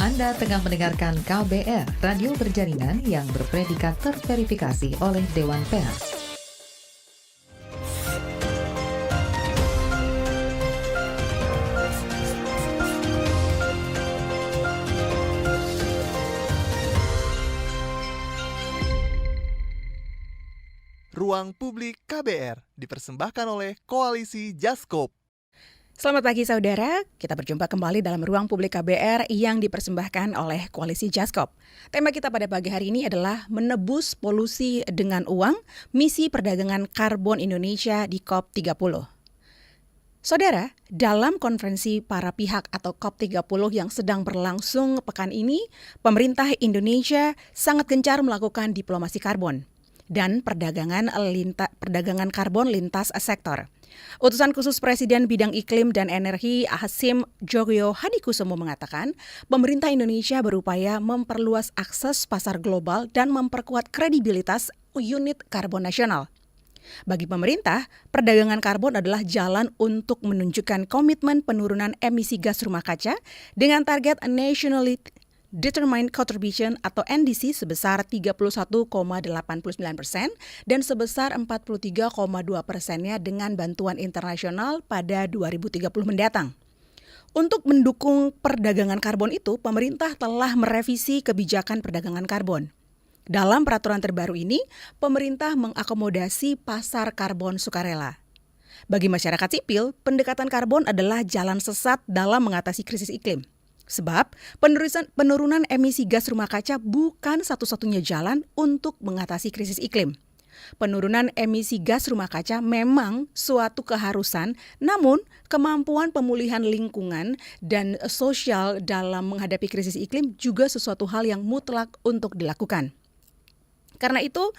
Anda tengah mendengarkan KBR, radio berjaringan yang berpredikat terverifikasi oleh Dewan Pers. Ruang Publik KBR dipersembahkan oleh Koalisi Jaskop. Selamat pagi saudara, kita berjumpa kembali dalam Ruang Publik KBR yang dipersembahkan oleh Koalisi Jaskop. Tema kita pada pagi hari ini adalah menebus polusi dengan uang, misi perdagangan karbon Indonesia di COP30. Saudara, dalam konferensi para pihak atau COP30 yang sedang berlangsung pekan ini, pemerintah Indonesia sangat gencar melakukan diplomasi karbon dan perdagangan karbon lintas sektor. Utusan khusus Presiden bidang iklim dan energi Hasyim Djogyo Hadikusumo mengatakan, pemerintah Indonesia berupaya memperluas akses pasar global dan memperkuat kredibilitas unit karbon nasional. Bagi pemerintah, perdagangan karbon adalah jalan untuk menunjukkan komitmen penurunan emisi gas rumah kaca dengan target nationally Determined Contribution atau NDC sebesar 31,89% dan sebesar 43,2%-nya dengan bantuan internasional pada 2030 mendatang. Untuk mendukung perdagangan karbon itu, pemerintah telah merevisi kebijakan perdagangan karbon. Dalam peraturan terbaru ini, pemerintah mengakomodasi pasar karbon sukarela. Bagi masyarakat sipil, pendekatan karbon adalah jalan sesat dalam mengatasi krisis iklim. Sebab penurunan emisi gas rumah kaca bukan satu-satunya jalan untuk mengatasi krisis iklim. Penurunan emisi gas rumah kaca memang suatu keharusan, namun kemampuan pemulihan lingkungan dan sosial dalam menghadapi krisis iklim juga sesuatu hal yang mutlak untuk dilakukan. Karena itu,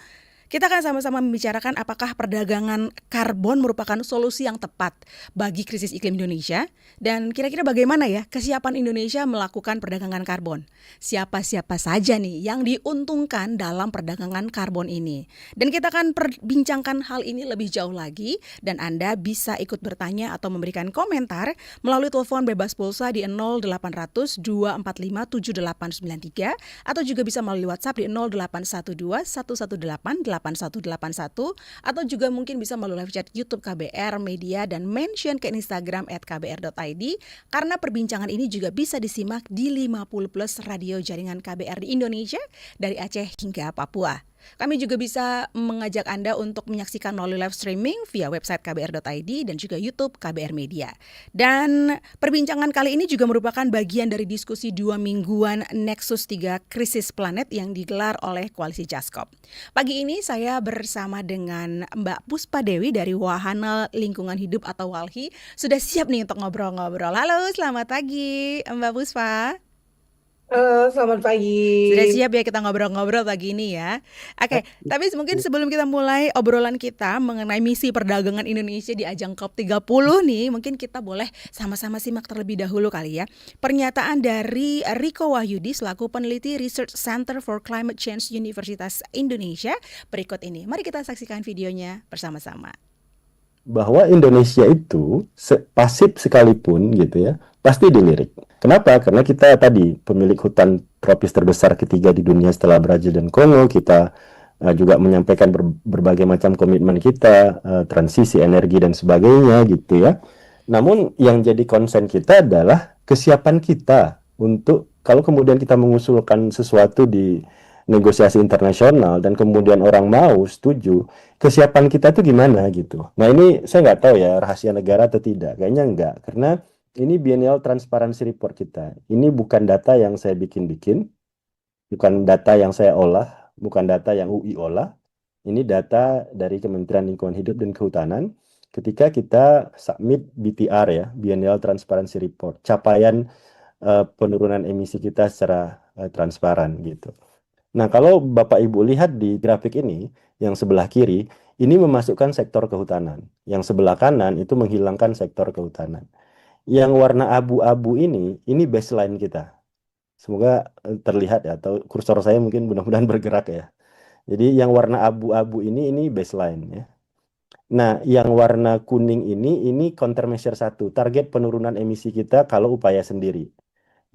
kita akan sama-sama membicarakan apakah perdagangan karbon merupakan solusi yang tepat bagi krisis iklim Indonesia dan kira-kira bagaimana ya kesiapan Indonesia melakukan perdagangan karbon. Siapa-siapa saja nih yang diuntungkan dalam perdagangan karbon ini. Dan kita akan perbincangkan hal ini lebih jauh lagi dan Anda bisa ikut bertanya atau memberikan komentar melalui telepon bebas pulsa di 0800 245 7893 atau juga bisa melalui WhatsApp di 0812 118 8181 atau juga mungkin bisa melalui live chat YouTube KBR Media dan mention ke Instagram @kbr.id karena perbincangan ini juga bisa disimak di 50 plus radio jaringan KBR di Indonesia dari Aceh hingga Papua. Kami juga bisa mengajak Anda untuk menyaksikan melalui live streaming via website kbr.id dan juga YouTube KBR Media. Dan perbincangan kali ini juga merupakan bagian dari diskusi 2 mingguan Nexus 3 Krisis Planet yang digelar oleh Koalisi Jaskop. Pagi ini saya bersama dengan Mbak Puspa Dewi dari Wahana Lingkungan Hidup atau WALHI sudah siap nih untuk ngobrol-ngobrol. Halo, selamat pagi Mbak Puspa. Selamat pagi. Sudah siap ya kita ngobrol-ngobrol pagi ini ya. Oke, tapi mungkin sebelum kita mulai obrolan kita mengenai misi perdagangan Indonesia di ajang COP30 nih, mungkin kita boleh sama-sama simak terlebih dahulu kali ya. Pernyataan dari Riko Wahyudi selaku peneliti Research Center for Climate Change Universitas Indonesia berikut ini. Mari kita saksikan videonya bersama-sama. Bahwa Indonesia itu pasif sekalipun gitu ya, pasti dilirik. Kenapa? Karena kita tadi pemilik hutan tropis terbesar ketiga di dunia setelah Brazil dan Kongo. Kita juga menyampaikan berbagai macam komitmen kita, transisi energi dan sebagainya gitu ya. Namun yang jadi concern kita adalah kesiapan kita untuk kalau kemudian kita mengusulkan sesuatu di negosiasi internasional dan kemudian orang mau setuju, kesiapan kita tuh gimana gitu. Nah ini saya nggak tahu ya rahasia negara atau tidak, kayaknya enggak, karena ini Biennial Transparency Report kita. Ini bukan data yang saya bikin-bikin, bukan data yang saya olah, bukan data yang UI olah. Ini data dari Kementerian Lingkungan Hidup dan Kehutanan ketika kita submit BTR ya, Biennial Transparency Report, capaian penurunan emisi kita secara transparan gitu. Nah, kalau Bapak Ibu lihat di grafik ini, yang sebelah kiri, ini memasukkan sektor kehutanan. Yang sebelah kanan itu menghilangkan sektor kehutanan. Yang warna abu-abu ini baseline kita. Semoga terlihat ya, atau kursor saya mungkin mudah-mudahan bergerak ya. Jadi yang warna abu-abu ini baseline ya. Nah, yang warna kuning ini countermeasure 1, target penurunan emisi kita kalau upaya sendiri.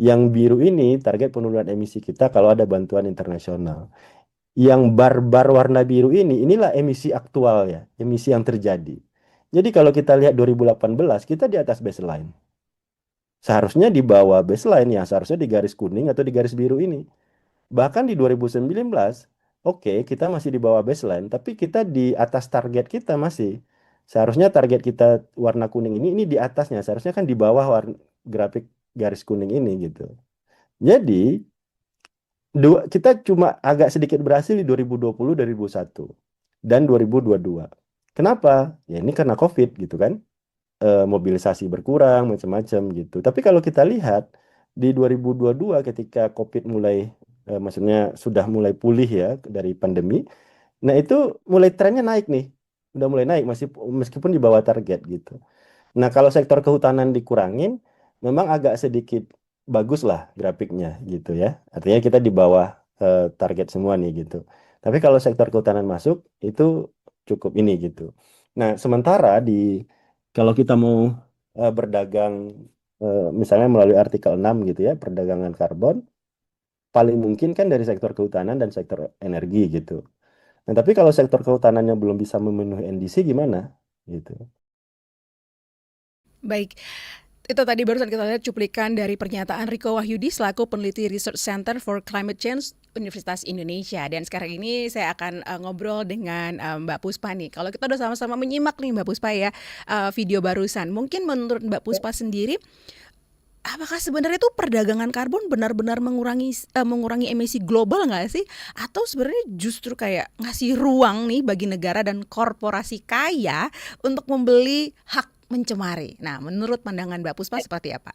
Yang biru ini target penurunan emisi kita kalau ada bantuan internasional. Yang barbar warna biru inilah emisi aktual ya, emisi yang terjadi. Jadi kalau kita lihat 2018, kita di atas baseline. Seharusnya di bawah baseline ya, seharusnya di garis kuning atau di garis biru ini. Bahkan di 2019, oke, kita masih di bawah baseline, tapi kita di atas target kita masih. Seharusnya target kita warna kuning ini di atasnya, seharusnya kan di bawah grafik garis kuning ini gitu. Jadi, kita cuma agak sedikit berhasil di 2020, 2021, dan 2022. Kenapa? Ya ini karena COVID gitu kan. Mobilisasi berkurang, macam-macam gitu. Tapi kalau kita lihat, di 2022 ketika COVID mulai, maksudnya sudah mulai pulih ya dari pandemi, nah itu mulai trennya naik nih. Udah mulai naik, meskipun di bawah target gitu. Nah, kalau sektor kehutanan dikurangin, memang agak sedikit bagus lah grafiknya gitu ya. Artinya kita di bawah target semua nih gitu. Tapi kalau sektor kehutanan masuk, itu cukup ini gitu. Nah, sementara kalau kita mau berdagang, misalnya melalui artikel 6 gitu ya, perdagangan karbon, paling mungkin kan dari sektor kehutanan dan sektor energi gitu. Nah, tapi kalau sektor kehutanannya belum bisa memenuhi NDC gimana gitu. Baik, itu tadi barusan kita lihat cuplikan dari pernyataan Riko Wahyudi selaku peneliti Research Center for Climate Change Universitas Indonesia. Dan sekarang ini saya akan ngobrol dengan Mbak Puspa nih. Kalau kita udah sama-sama menyimak nih Mbak Puspa ya, video barusan. Mungkin menurut Mbak Puspa sendiri, apakah sebenarnya itu perdagangan karbon benar-benar mengurangi emisi global nggak sih? Atau sebenarnya justru kayak ngasih ruang nih bagi negara dan korporasi kaya untuk membeli hak mencemari? Nah, menurut pandangan Mbak Puspa seperti apa?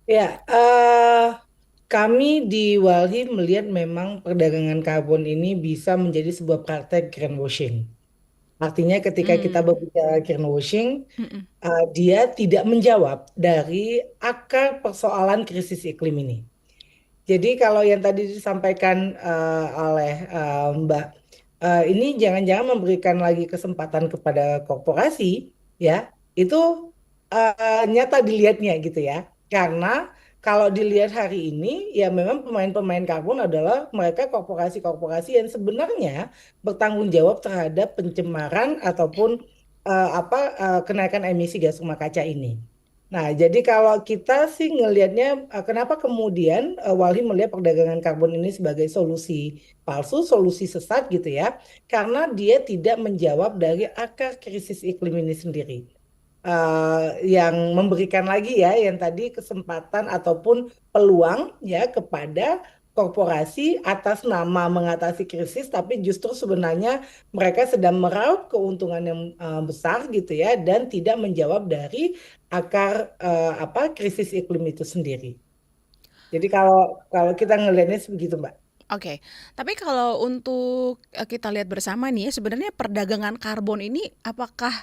Ya, kami di Walhi melihat memang perdagangan karbon ini bisa menjadi sebuah praktek greenwashing. Artinya ketika kita berbicara greenwashing, Mm-mm. dia tidak menjawab dari akar persoalan krisis iklim ini. Jadi kalau yang tadi disampaikan oleh Mbak, ini jangan-jangan memberikan lagi kesempatan kepada korporasi, ya, itu nyata dilihatnya gitu ya. Karena kalau dilihat hari ini, ya memang pemain-pemain karbon adalah mereka korporasi-korporasi yang sebenarnya bertanggung jawab terhadap pencemaran ataupun kenaikan emisi gas rumah kaca ini. Nah, jadi kalau kita sih ngelihatnya, kenapa kemudian Walhi melihat perdagangan karbon ini sebagai solusi palsu, solusi sesat gitu ya, karena dia tidak menjawab dari akar krisis iklim ini sendiri. Yang memberikan lagi ya, yang tadi kesempatan ataupun peluang ya kepada korporasi atas nama mengatasi krisis, tapi justru sebenarnya mereka sedang meraup keuntungan yang besar gitu ya, dan tidak menjawab dari akar krisis iklim itu sendiri. Jadi kalau kita ngelihatnya begitu, Mbak. Oke, tapi kalau untuk kita lihat bersama nih ya, sebenarnya perdagangan karbon ini apakah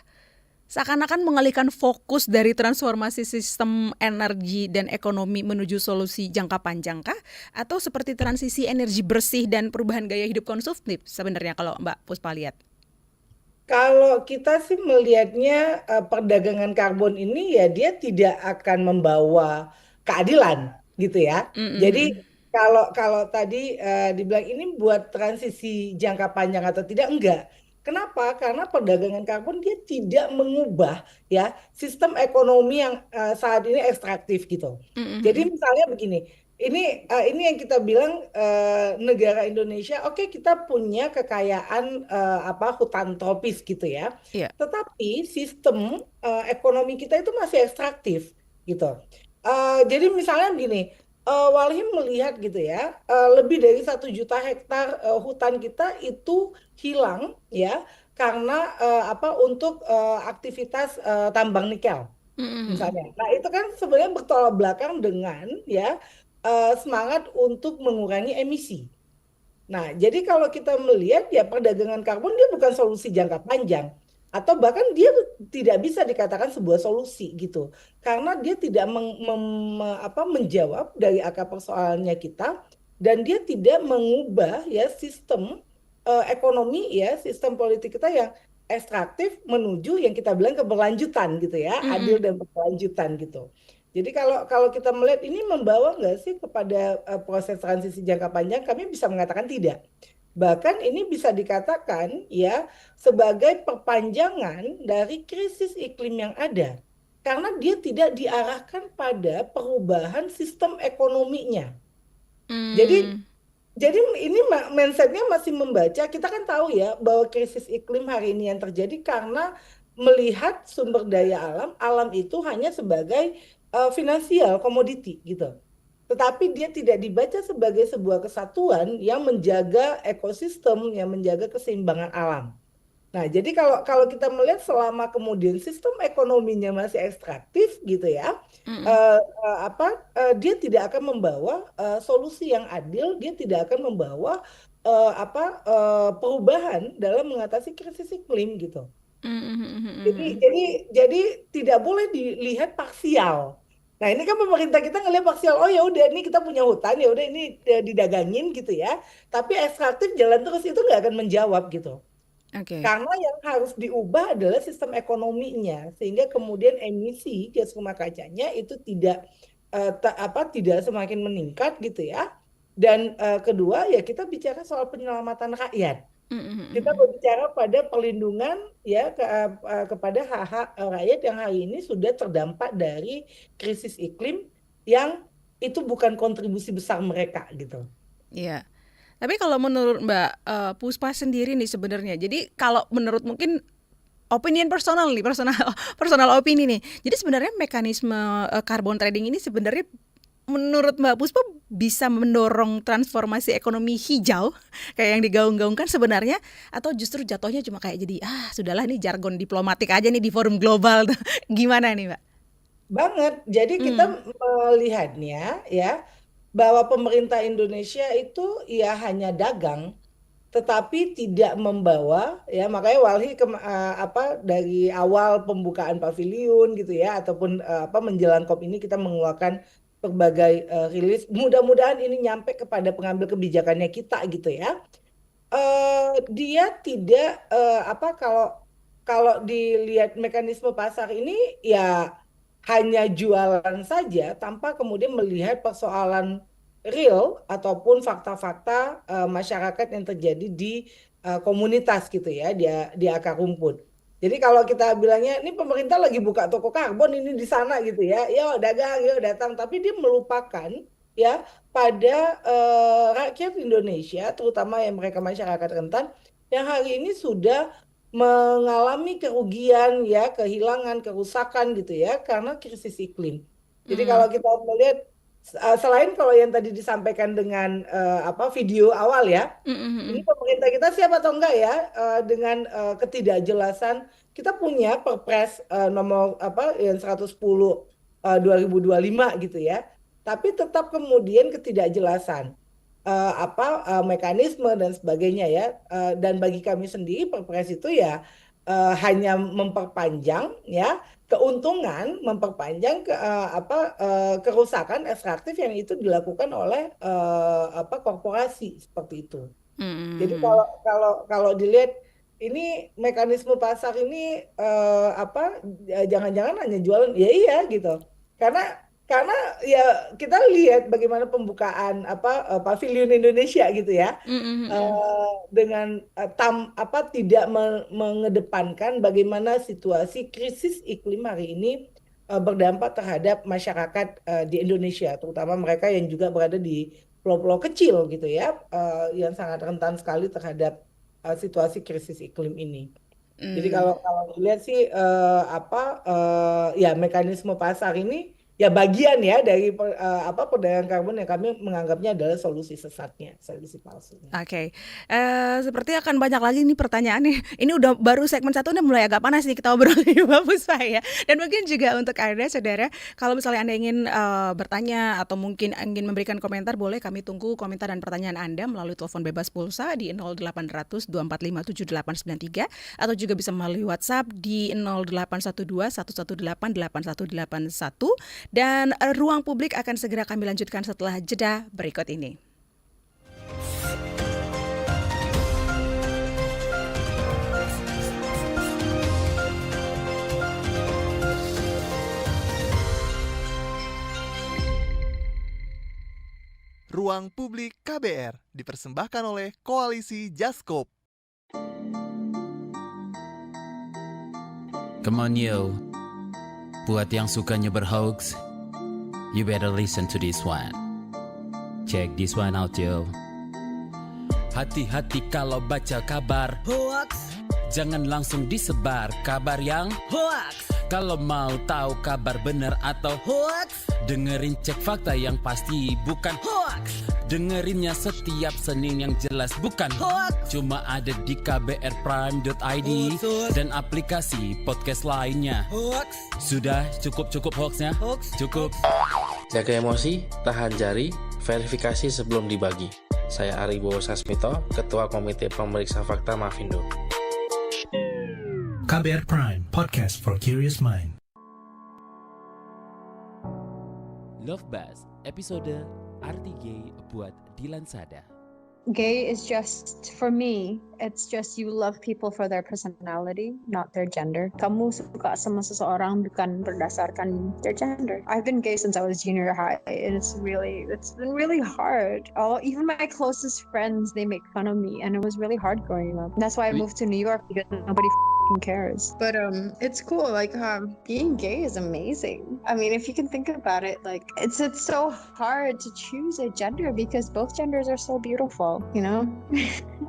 seakan-akan mengalihkan fokus dari transformasi sistem energi dan ekonomi menuju solusi jangka panjang kah? Atau seperti transisi energi bersih dan perubahan gaya hidup konsumtif sebenarnya kalau Mbak Puspa lihat? Kalau kita sih melihatnya perdagangan karbon ini ya dia tidak akan membawa keadilan gitu ya. Jadi kalau tadi dibilang ini buat transisi jangka panjang atau tidak, enggak. Kenapa? Karena perdagangan karbon dia tidak mengubah ya sistem ekonomi yang saat ini ekstraktif gitu. Jadi misalnya begini, ini yang kita bilang negara Indonesia, oke, kita punya kekayaan hutan tropis gitu ya. Iya. Tetapi sistem ekonomi kita itu masih ekstraktif gitu. Jadi misalnya begini, Walhi melihat gitu ya, lebih dari 1 juta hektar hutan kita itu hilang ya karena untuk aktivitas tambang nikel misalnya. Nah, itu kan sebenarnya bertolak belakang dengan ya semangat untuk mengurangi emisi. Nah, jadi kalau kita melihat ya perdagangan karbon dia bukan solusi jangka panjang atau bahkan dia tidak bisa dikatakan sebuah solusi gitu. Karena dia tidak menjawab dari akar persoalannya kita dan dia tidak mengubah ya sistem ekonomi ya, sistem politik kita yang ekstraktif menuju yang kita bilang keberlanjutan gitu ya, adil dan berkelanjutan gitu. Jadi kalau kita melihat ini membawa nggak sih kepada proses transisi jangka panjang, kami bisa mengatakan tidak. Bahkan ini bisa dikatakan ya sebagai perpanjangan dari krisis iklim yang ada. Karena dia tidak diarahkan pada perubahan sistem ekonominya. Jadi Hmm. jadi ini mindsetnya masih membaca. Kita kan tahu ya bahwa krisis iklim hari ini yang terjadi karena melihat sumber daya alam, alam itu hanya sebagai finansial, komoditi gitu. Tetapi dia tidak dibaca sebagai sebuah kesatuan yang menjaga ekosistem, yang menjaga keseimbangan alam. Nah, jadi kalau kita melihat selama kemudian sistem ekonominya masih ekstraktif gitu ya, Mm-mm. dia tidak akan membawa solusi yang adil, dia tidak akan membawa perubahan dalam mengatasi krisis iklim gitu. Jadi Mm-mm. jadi jadi tidak boleh dilihat parsial. Nah, ini kan pemerintah kita ngelihat parsial, oh ya udah ini kita punya hutan ya udah ini didagangin gitu ya. Tapi ekstraktif jalan terus itu nggak akan menjawab gitu. Oke. Karena yang harus diubah adalah sistem ekonominya, sehingga kemudian emisi gas rumah kacanya itu tidak semakin meningkat gitu ya. Dan kedua ya kita bicara soal penyelamatan rakyat. Kita Mm-mm. berbicara pada perlindungan ya kepada hak-hak rakyat yang hari ini sudah terdampak dari krisis iklim yang itu bukan kontribusi besar mereka gitu. Iya. Tapi kalau menurut Mbak Puspa sendiri nih sebenarnya, jadi kalau menurut mungkin opinion personal nih, personal personal opini nih. Jadi sebenarnya mekanisme carbon trading ini sebenarnya menurut Mbak Puspa bisa mendorong transformasi ekonomi hijau kayak yang digaung-gaungkan sebenarnya, atau justru jatuhnya cuma kayak jadi sudahlah nih jargon diplomatik aja nih di forum global. Gimana nih Mbak? Banget. Jadi kita Hmm. melihatnya ya bahwa pemerintah Indonesia itu ya hanya dagang tetapi tidak membawa ya makanya Walhi dari awal pembukaan pavilion gitu ya ataupun menjelang COP ini kita mengeluarkan berbagai rilis mudah-mudahan ini nyampe kepada pengambil kebijakannya kita gitu ya. Dia tidak kalau kalau dilihat mekanisme pasar ini ya hanya jualan saja tanpa kemudian melihat persoalan real ataupun fakta-fakta masyarakat yang terjadi di komunitas gitu ya, di akar rumput. Jadi kalau kita bilangnya ini pemerintah lagi buka toko karbon ini di sana gitu ya, yo dagang, yo datang, tapi dia melupakan ya pada rakyat Indonesia, terutama yang mereka masyarakat rentan, yang hari ini sudah mengalami kerugian ya, kehilangan, kerusakan gitu ya karena krisis iklim. Jadi kalau Hmm. kita melihat selain kalau yang tadi disampaikan dengan video awal ya, ini Mm-mm. pemerintah kita siap atau enggak ya dengan ketidakjelasan. Kita punya Perpres nomor yang 110 2025 gitu ya. Tapi tetap kemudian ketidakjelasan mekanisme dan sebagainya ya. Dan bagi kami sendiri Perpres itu ya hanya memperpanjang ya keuntungan, memperpanjang kerusakan ekstraktif yang itu dilakukan oleh korporasi seperti itu. Jadi Mm-mm. kalau dilihat ini mekanisme pasar ini jangan-jangan hanya jualan ya iya gitu. Karena ya kita lihat bagaimana pembukaan pavilion Indonesia gitu ya. Mm-mm. Dengan tidak mengedepankan bagaimana situasi krisis iklim hari ini berdampak terhadap masyarakat di Indonesia, terutama mereka yang juga berada di pulau-pulau kecil gitu ya, yang sangat rentan sekali terhadap situasi krisis iklim ini. Jadi Mm. kalau dilihat sih ya mekanisme pasar ini ya bagian ya dari perdagangan karbon yang kami menganggapnya adalah solusi sesatnya, solusi palsunya. Oke, seperti akan banyak lagi nih pertanyaan nih. Ini udah baru segmen satu udah mulai agak panas nih kita obrolin Mbak Puspa ya. Dan mungkin juga untuk Anda saudara, kalau misalnya Anda ingin bertanya atau mungkin ingin memberikan komentar, boleh kami tunggu komentar dan pertanyaan Anda melalui telepon bebas pulsa di 0800 245 7893 atau juga bisa melalui WhatsApp di 0812 118 8181 dan ruang publik akan segera kami lanjutkan setelah jeda berikut ini. Ruang Publik KBR dipersembahkan oleh Koalisi Jaskop. Come on yo, buat yang sukanya berhoax, you better listen to this one. Check this one out yo. Hati-hati kalau baca kabar Hoax, jangan langsung disebar kabar yang hoax, kalau mau tahu kabar benar atau hoax, dengerin cek fakta yang pasti bukan hoax, dengerinnya setiap Senin yang jelas bukan hoax. Cuma ada di kbrprime.id dan aplikasi podcast lainnya. Hoax, Sudah cukup hoaxnya? hoax, Cukup. Jaga emosi, tahan jari, verifikasi sebelum dibagi. Saya Ari Bowo Sasmito, Ketua Komite Pemeriksa Fakta Mafindo. KBR Prime, podcast for curious mind. Love Buzz, episode Arti Gay buat Dilan Sada. Gay is just, for me, it's just you love people for their personality, not their gender. Kamu suka sama seseorang bukan berdasarkan their gender. I've been gay since I was junior high, and it's been really hard. Even my closest friends, they make fun of me, and it was really hard growing up. That's why I moved to New York, because nobody cares. But it's cool. Like being gay is amazing. I mean, if you can think about it, like it's so hard to choose a gender because both genders are so beautiful. You know,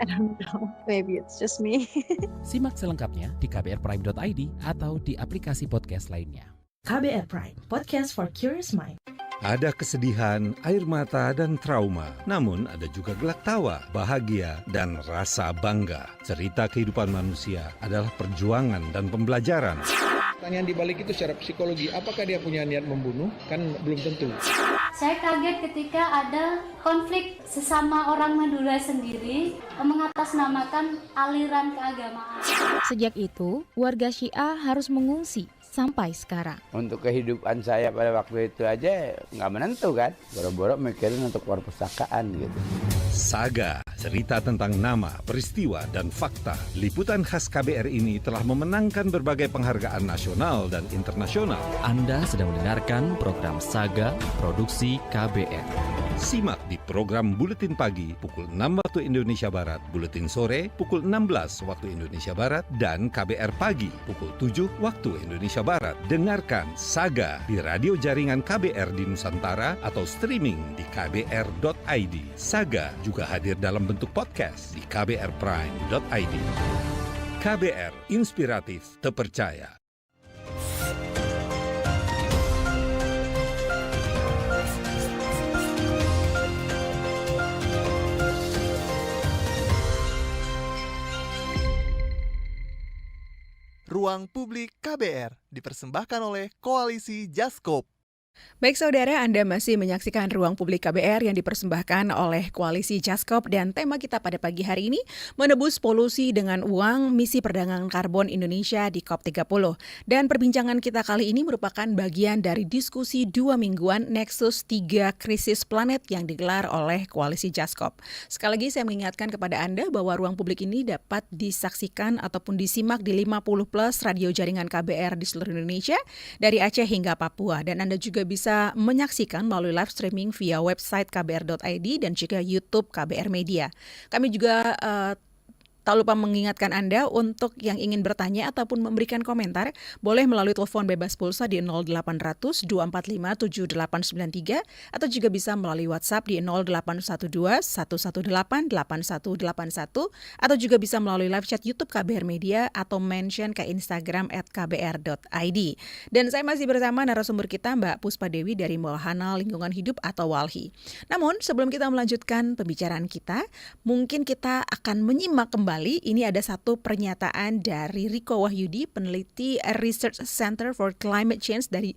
I don't know. Maybe it's just me. Simak selengkapnya di kbrprime.id atau di aplikasi podcast lainnya. KBR Prime, podcast for curious mind. Ada kesedihan, air mata, dan trauma. Namun ada juga gelak tawa, bahagia, dan rasa bangga. Cerita kehidupan manusia adalah perjuangan dan pembelajaran. Pertanyaan di balik itu secara psikologi, apakah dia punya niat membunuh? Kan belum tentu. Saya kaget ketika ada konflik sesama orang Madura sendiri mengatasnamakan aliran keagamaan. Sejak itu, warga Syiah harus mengungsi sampai sekarang. Untuk kehidupan saya pada waktu itu aja nggak menentu kan. Boro-boro mikirin untuk perpustakaan gitu. Saga, cerita tentang nama, peristiwa, dan fakta. Liputan khas KBR ini telah memenangkan berbagai penghargaan nasional dan internasional. Anda sedang mendengarkan program Saga Produksi KBR. Simak di program Buletin Pagi pukul 6 waktu Indonesia Barat, Buletin Sore pukul 16 waktu Indonesia Barat, dan KBR Pagi pukul 7 waktu Indonesia Barat. Dengarkan Saga di radio jaringan KBR di Nusantara atau streaming di kbr.id. Saga juga hadir dalam bentuk podcast di kbrprime.id. KBR, inspiratif, terpercaya. Ruang Publik KBR dipersembahkan oleh Koalisi Jaskop. Baik saudara, Anda masih menyaksikan Ruang Publik KBR yang dipersembahkan oleh Koalisi Jaskop, dan tema kita pada pagi hari ini menebus polusi dengan uang, misi perdagangan karbon Indonesia di COP30. Dan perbincangan kita kali ini merupakan bagian dari diskusi 2 mingguan Nexus 3 Krisis Planet yang digelar oleh Koalisi Jaskop. Sekali lagi saya mengingatkan kepada Anda bahwa Ruang Publik ini dapat disaksikan ataupun disimak di 50 plus radio jaringan KBR di seluruh Indonesia dari Aceh hingga Papua, dan Anda juga bisa menyaksikan melalui live streaming via website kbr.id dan juga YouTube KBR Media. Kami juga tak lupa mengingatkan Anda untuk yang ingin bertanya ataupun memberikan komentar, boleh melalui telepon bebas pulsa di 0800 245 7893 atau juga bisa melalui WhatsApp di 0812 118 8181 atau juga bisa melalui live chat YouTube KBR Media atau mention ke Instagram @kbr.id. Dan saya masih bersama narasumber kita Mbak Puspa Dewi dari Wahana Lingkungan Hidup atau WALHI. Namun sebelum kita melanjutkan pembicaraan kita, mungkin kita akan menyimak kembali. Ini ada satu pernyataan dari Riko Wahyudi, peneliti Research Center for Climate Change dari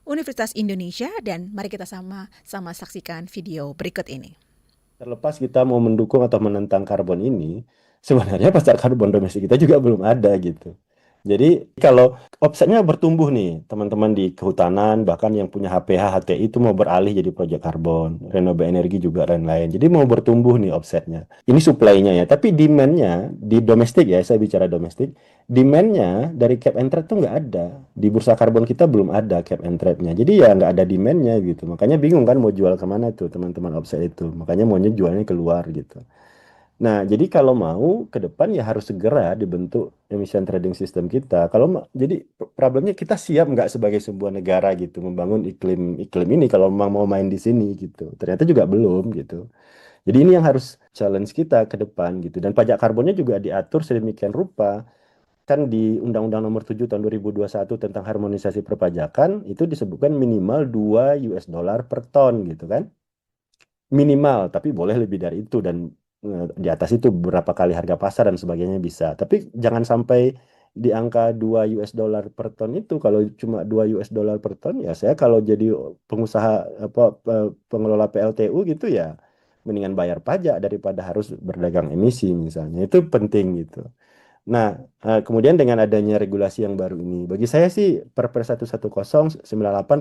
Universitas Indonesia, dan mari kita sama-sama saksikan video berikut ini. Terlepas kita mau mendukung atau menentang karbon ini, sebenarnya pasar karbon domestik kita juga belum ada gitu. Jadi kalau offsetnya bertumbuh nih, teman-teman di kehutanan, bahkan yang punya HPH, HTI itu mau beralih jadi proyek karbon, renewable energi juga dan lain. Jadi mau bertumbuh nih offsetnya. Ini supply-nya ya, tapi demand-nya di domestik ya, saya bicara domestik, demand-nya dari cap and trade tuh nggak ada. Di bursa karbon kita belum ada cap and trade-nya. Jadi ya nggak ada demand-nya gitu. Makanya bingung kan mau jual kemana tuh teman-teman offset itu. Makanya maunya jualnya keluar gitu. Nah, jadi kalau mau ke depan ya harus segera dibentuk emission trading system kita. Jadi problemnya kita siap nggak sebagai sebuah negara gitu membangun iklim ini kalau memang mau main di sini gitu. Ternyata juga belum gitu. Jadi ini yang harus challenge kita ke depan gitu. Dan pajak karbonnya juga diatur sedemikian rupa. Kan di Undang-Undang Nomor 7 Tahun 2021 tentang harmonisasi perpajakan itu disebutkan minimal 2 US dollar per ton gitu kan. Minimal, tapi boleh lebih dari itu dan di atas itu berapa kali harga pasar dan sebagainya bisa. Tapi jangan sampai di angka 2 US dollar per ton itu. Kalau cuma 2 US dollar per ton ya saya kalau jadi pengusaha pengelola PLTU gitu ya mendingan bayar pajak daripada harus berdagang emisi misalnya. Itu penting gitu. Nah, kemudian dengan adanya regulasi yang baru ini, bagi saya sih Perpres 11098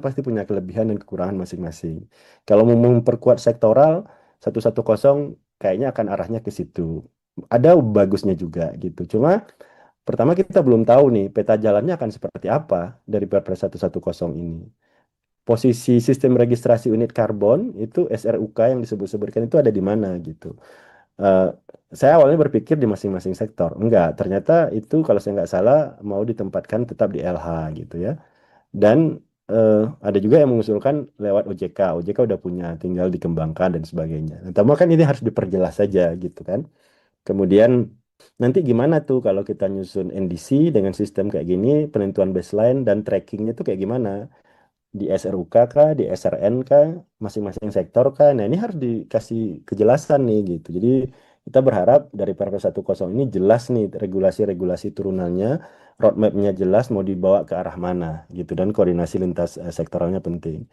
pasti punya kelebihan dan kekurangan masing-masing. Kalau mau memperkuat sektoral, 110 kayaknya akan arahnya ke situ. Ada bagusnya juga gitu. Cuma pertama kita belum tahu nih peta jalannya akan seperti apa dari Perpres 110 ini. Posisi sistem registrasi unit karbon itu SRUK yang disebut-sebutkan itu ada di mana gitu. Saya awalnya berpikir di masing-masing sektor. Enggak, ternyata itu kalau saya nggak salah mau ditempatkan tetap di LH gitu ya. Dan ada juga yang mengusulkan lewat OJK. OJK udah punya, tinggal dikembangkan dan sebagainya. Pertama kan ini harus diperjelas saja gitu kan. Kemudian nanti gimana tuh kalau kita nyusun NDC dengan sistem kayak gini, penentuan baseline dan trackingnya tuh kayak gimana? Di SRUK kah, di SRN kah, masing-masing sektor kah? Nah ini harus dikasih kejelasan nih gitu. Jadi kita berharap dari Perpres 110 ini jelas nih regulasi-regulasi turunannya, roadmap-nya jelas mau dibawa ke arah mana gitu dan koordinasi lintas sektoralnya penting.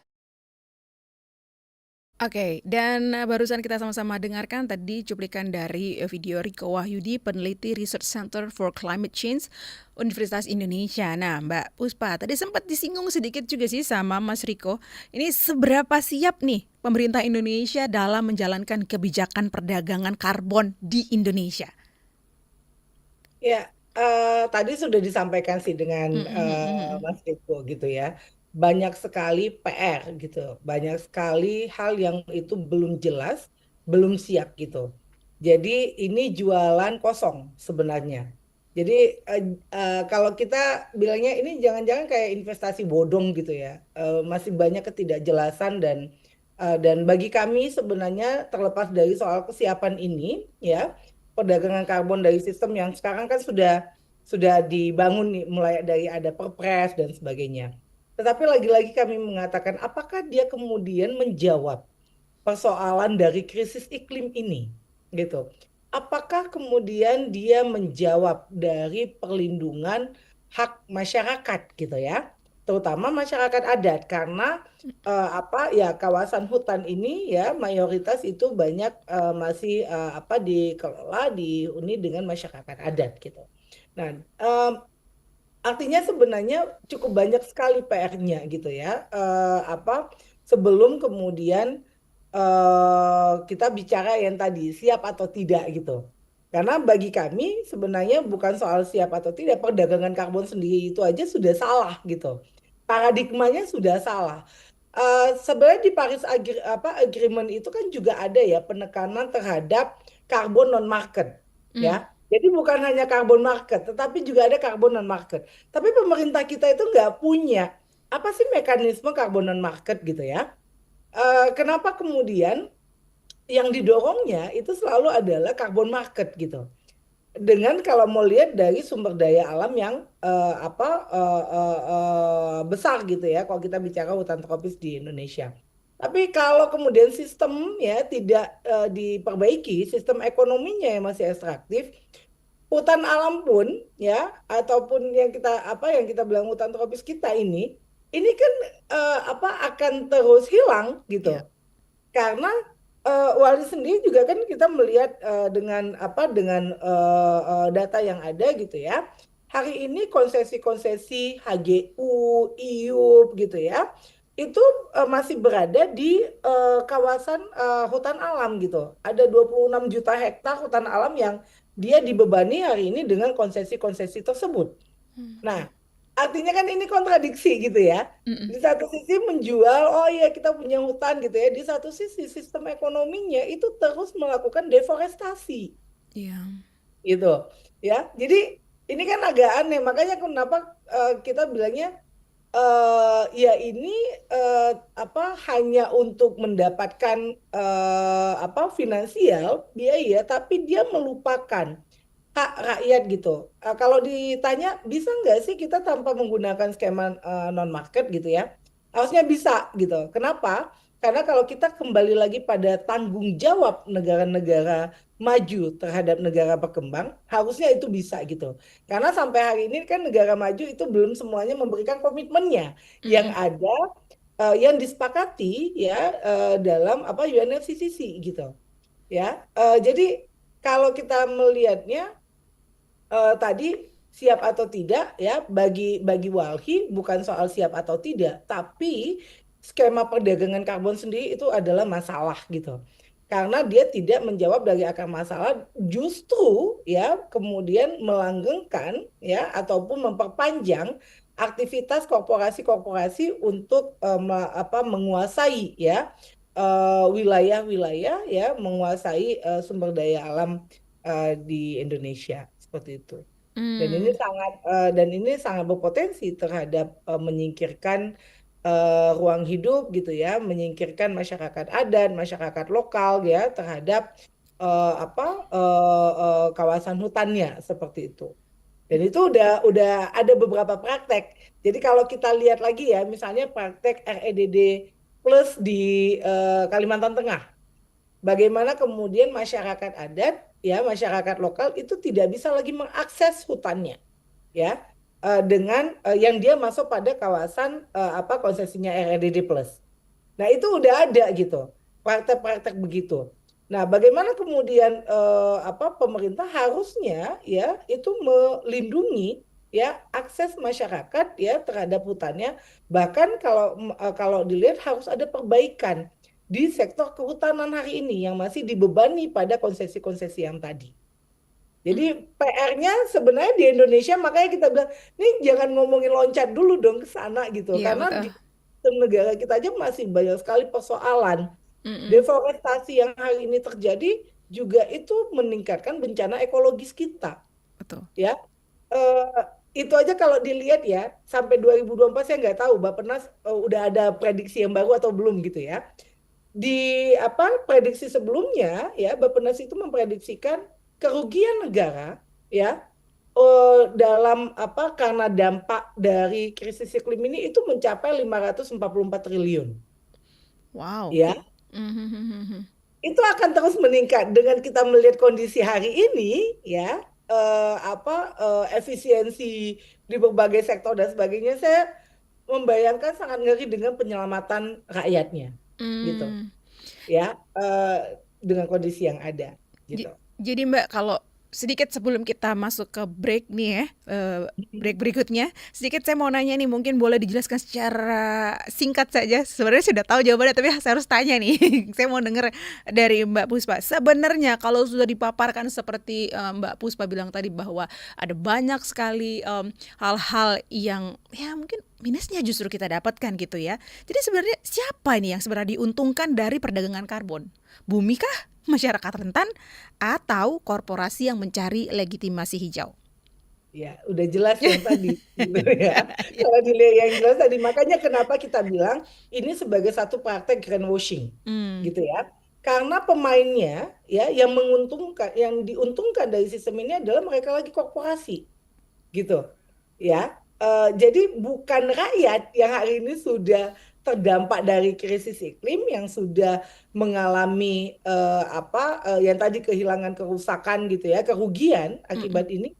Oke, dan barusan kita sama-sama dengarkan tadi cuplikan dari video Riko Wahyudi, peneliti Research Center for Climate Change Universitas Indonesia. Nah, Mbak Puspa, tadi sempat disinggung sedikit juga sih sama Mas Riko. Ini seberapa siap nih pemerintah Indonesia dalam menjalankan kebijakan perdagangan karbon di Indonesia? Ya, tadi sudah disampaikan sih dengan Mas Riko gitu ya. Banyak sekali PR gitu, banyak sekali hal yang itu belum jelas, belum siap gitu. Jadi ini jualan kosong sebenarnya. Jadi kalau kita bilangnya ini jangan-jangan kayak investasi bodong gitu ya, masih banyak ketidakjelasan dan bagi kami sebenarnya terlepas dari soal kesiapan ini ya, perdagangan karbon dari sistem yang sekarang kan sudah dibangun nih, mulai dari ada Perpres dan sebagainya. Tetapi lagi-lagi kami mengatakan apakah dia kemudian menjawab persoalan dari krisis iklim ini gitu. Apakah kemudian dia menjawab dari perlindungan hak masyarakat gitu ya, terutama masyarakat adat karena kawasan hutan ini ya mayoritas itu banyak masih dikelola dihuni dengan masyarakat adat gitu. Nah, artinya sebenarnya cukup banyak sekali PR-nya gitu ya. Sebelum kemudian kita bicara yang tadi siap atau tidak gitu. Karena bagi kami sebenarnya bukan soal siap atau tidak, perdagangan karbon sendiri itu aja sudah salah gitu. Paradigmanya sudah salah. Sebenarnya di Paris Agreement itu kan juga ada ya penekanan terhadap carbon non market ya. Jadi bukan hanya carbon market, tetapi juga ada carbon non market. Tapi pemerintah kita itu nggak punya apa sih mekanisme carbon non market gitu ya. Kenapa kemudian yang didorongnya itu selalu adalah carbon market gitu. Dengan kalau mau lihat dari sumber daya alam yang besar gitu ya, kalau kita bicara hutan tropis di Indonesia. Tapi kalau kemudian sistem ya tidak diperbaiki, sistem ekonominya yang masih ekstraktif, hutan alam pun ya ataupun yang kita bilang hutan tropis kita ini kan akan terus hilang gitu. Yeah. Karena Wali sendiri juga kan kita melihat dengan data yang ada gitu ya. hari ini konsesi-konsesi HGU, IUP gitu ya, itu masih berada di kawasan hutan alam gitu. Ada 26 juta hektar hutan alam yang dia dibebani hari ini dengan konsesi-konsesi tersebut. Nah, artinya kan ini kontradiksi gitu ya. Di satu sisi menjual, oh iya kita punya hutan gitu ya. Di satu sisi sistem ekonominya itu terus melakukan deforestasi. Iya. Gitu ya. Jadi ini kan agak aneh, makanya kenapa kita bilangnya ya ini hanya untuk mendapatkan finansial biaya, tapi dia melupakan hak rakyat gitu. Kalau ditanya bisa nggak sih kita tanpa menggunakan skema non market gitu ya? Harusnya bisa gitu. Kenapa? Karena kalau kita kembali lagi pada tanggung jawab negara-negara maju terhadap negara berkembang, harusnya itu bisa gitu. Karena sampai hari ini kan negara maju itu belum semuanya memberikan komitmennya. Yang ada yang disepakati ya dalam UNFCCC gitu. Ya. Jadi kalau kita melihatnya tadi siap atau tidak ya, bagi Walhi bukan soal siap atau tidak, tapi skema perdagangan karbon sendiri itu adalah masalah gitu. Karena dia tidak menjawab dari akar masalah, justru ya kemudian melanggengkan ya ataupun memperpanjang aktivitas korporasi-korporasi untuk menguasai ya wilayah-wilayah ya, menguasai sumber daya alam di Indonesia seperti itu. Dan ini sangat berpotensi terhadap menyingkirkan ruang hidup gitu ya, menyingkirkan masyarakat adat, masyarakat lokal ya terhadap kawasan hutannya seperti itu. Dan itu udah ada beberapa praktek. Jadi kalau kita lihat lagi ya, misalnya praktek REDD plus di Kalimantan Tengah, bagaimana kemudian masyarakat adat ya, masyarakat lokal itu tidak bisa lagi mengakses hutannya ya. Dengan yang dia masuk pada kawasan konsesinya REDD+. Nah itu udah ada gitu, praktek-praktek begitu. Nah bagaimana kemudian pemerintah harusnya ya itu melindungi ya akses masyarakat ya terhadap hutannya. Bahkan kalau dilihat harus ada perbaikan di sektor kehutanan hari ini yang masih dibebani pada konsesi-konsesi yang tadi. Jadi PR-nya sebenarnya di Indonesia, makanya kita bilang, ini jangan ngomongin loncat dulu dong ke sana gitu. Iya, karena betul. di sistem negara kita aja masih banyak sekali persoalan. Deforestasi yang hari ini terjadi juga itu meningkatkan bencana ekologis kita. Betul. Ya, itu aja kalau dilihat ya, sampai 2024 saya nggak tahu Bappenas udah ada prediksi yang baru atau belum gitu ya. Di prediksi sebelumnya ya, Bappenas itu memprediksikan kerugian negara ya dalam karena dampak dari krisis iklim ini itu mencapai 544 triliun. Wow. Ya. Itu akan terus meningkat dengan kita melihat kondisi hari ini ya, efisiensi di berbagai sektor dan sebagainya. Saya membayangkan sangat ngeri dengan penyelamatan rakyatnya gitu. Ya, dengan kondisi yang ada gitu. Jadi Mbak, kalau sedikit sebelum kita masuk ke break nih ya, break berikutnya, sedikit saya mau nanya nih, mungkin boleh dijelaskan secara singkat saja. Sebenarnya sudah tahu jawabannya, tapi saya harus tanya nih. Saya mau dengar dari Mbak Puspa. Sebenarnya kalau sudah dipaparkan seperti Mbak Puspa bilang tadi, bahwa ada banyak sekali hal-hal yang ya mungkin minusnya justru kita dapatkan gitu ya. Jadi sebenarnya siapa ini yang sebenarnya diuntungkan dari perdagangan karbon? Bumi kah? Masyarakat rentan, atau korporasi yang mencari legitimasi hijau? Ya, udah jelas yang tadi gitu ya. Kalau dilihat yang jelas tadi, makanya kenapa kita bilang ini sebagai satu praktek greenwashing gitu ya. Karena pemainnya ya yang menguntungkan, yang diuntungkan dari sistem ini adalah mereka lagi korporasi gitu ya. Jadi bukan rakyat yang hari ini sudah terdampak dari krisis iklim, yang sudah mengalami yang tadi kehilangan, kerusakan gitu ya, kerugian akibat ini.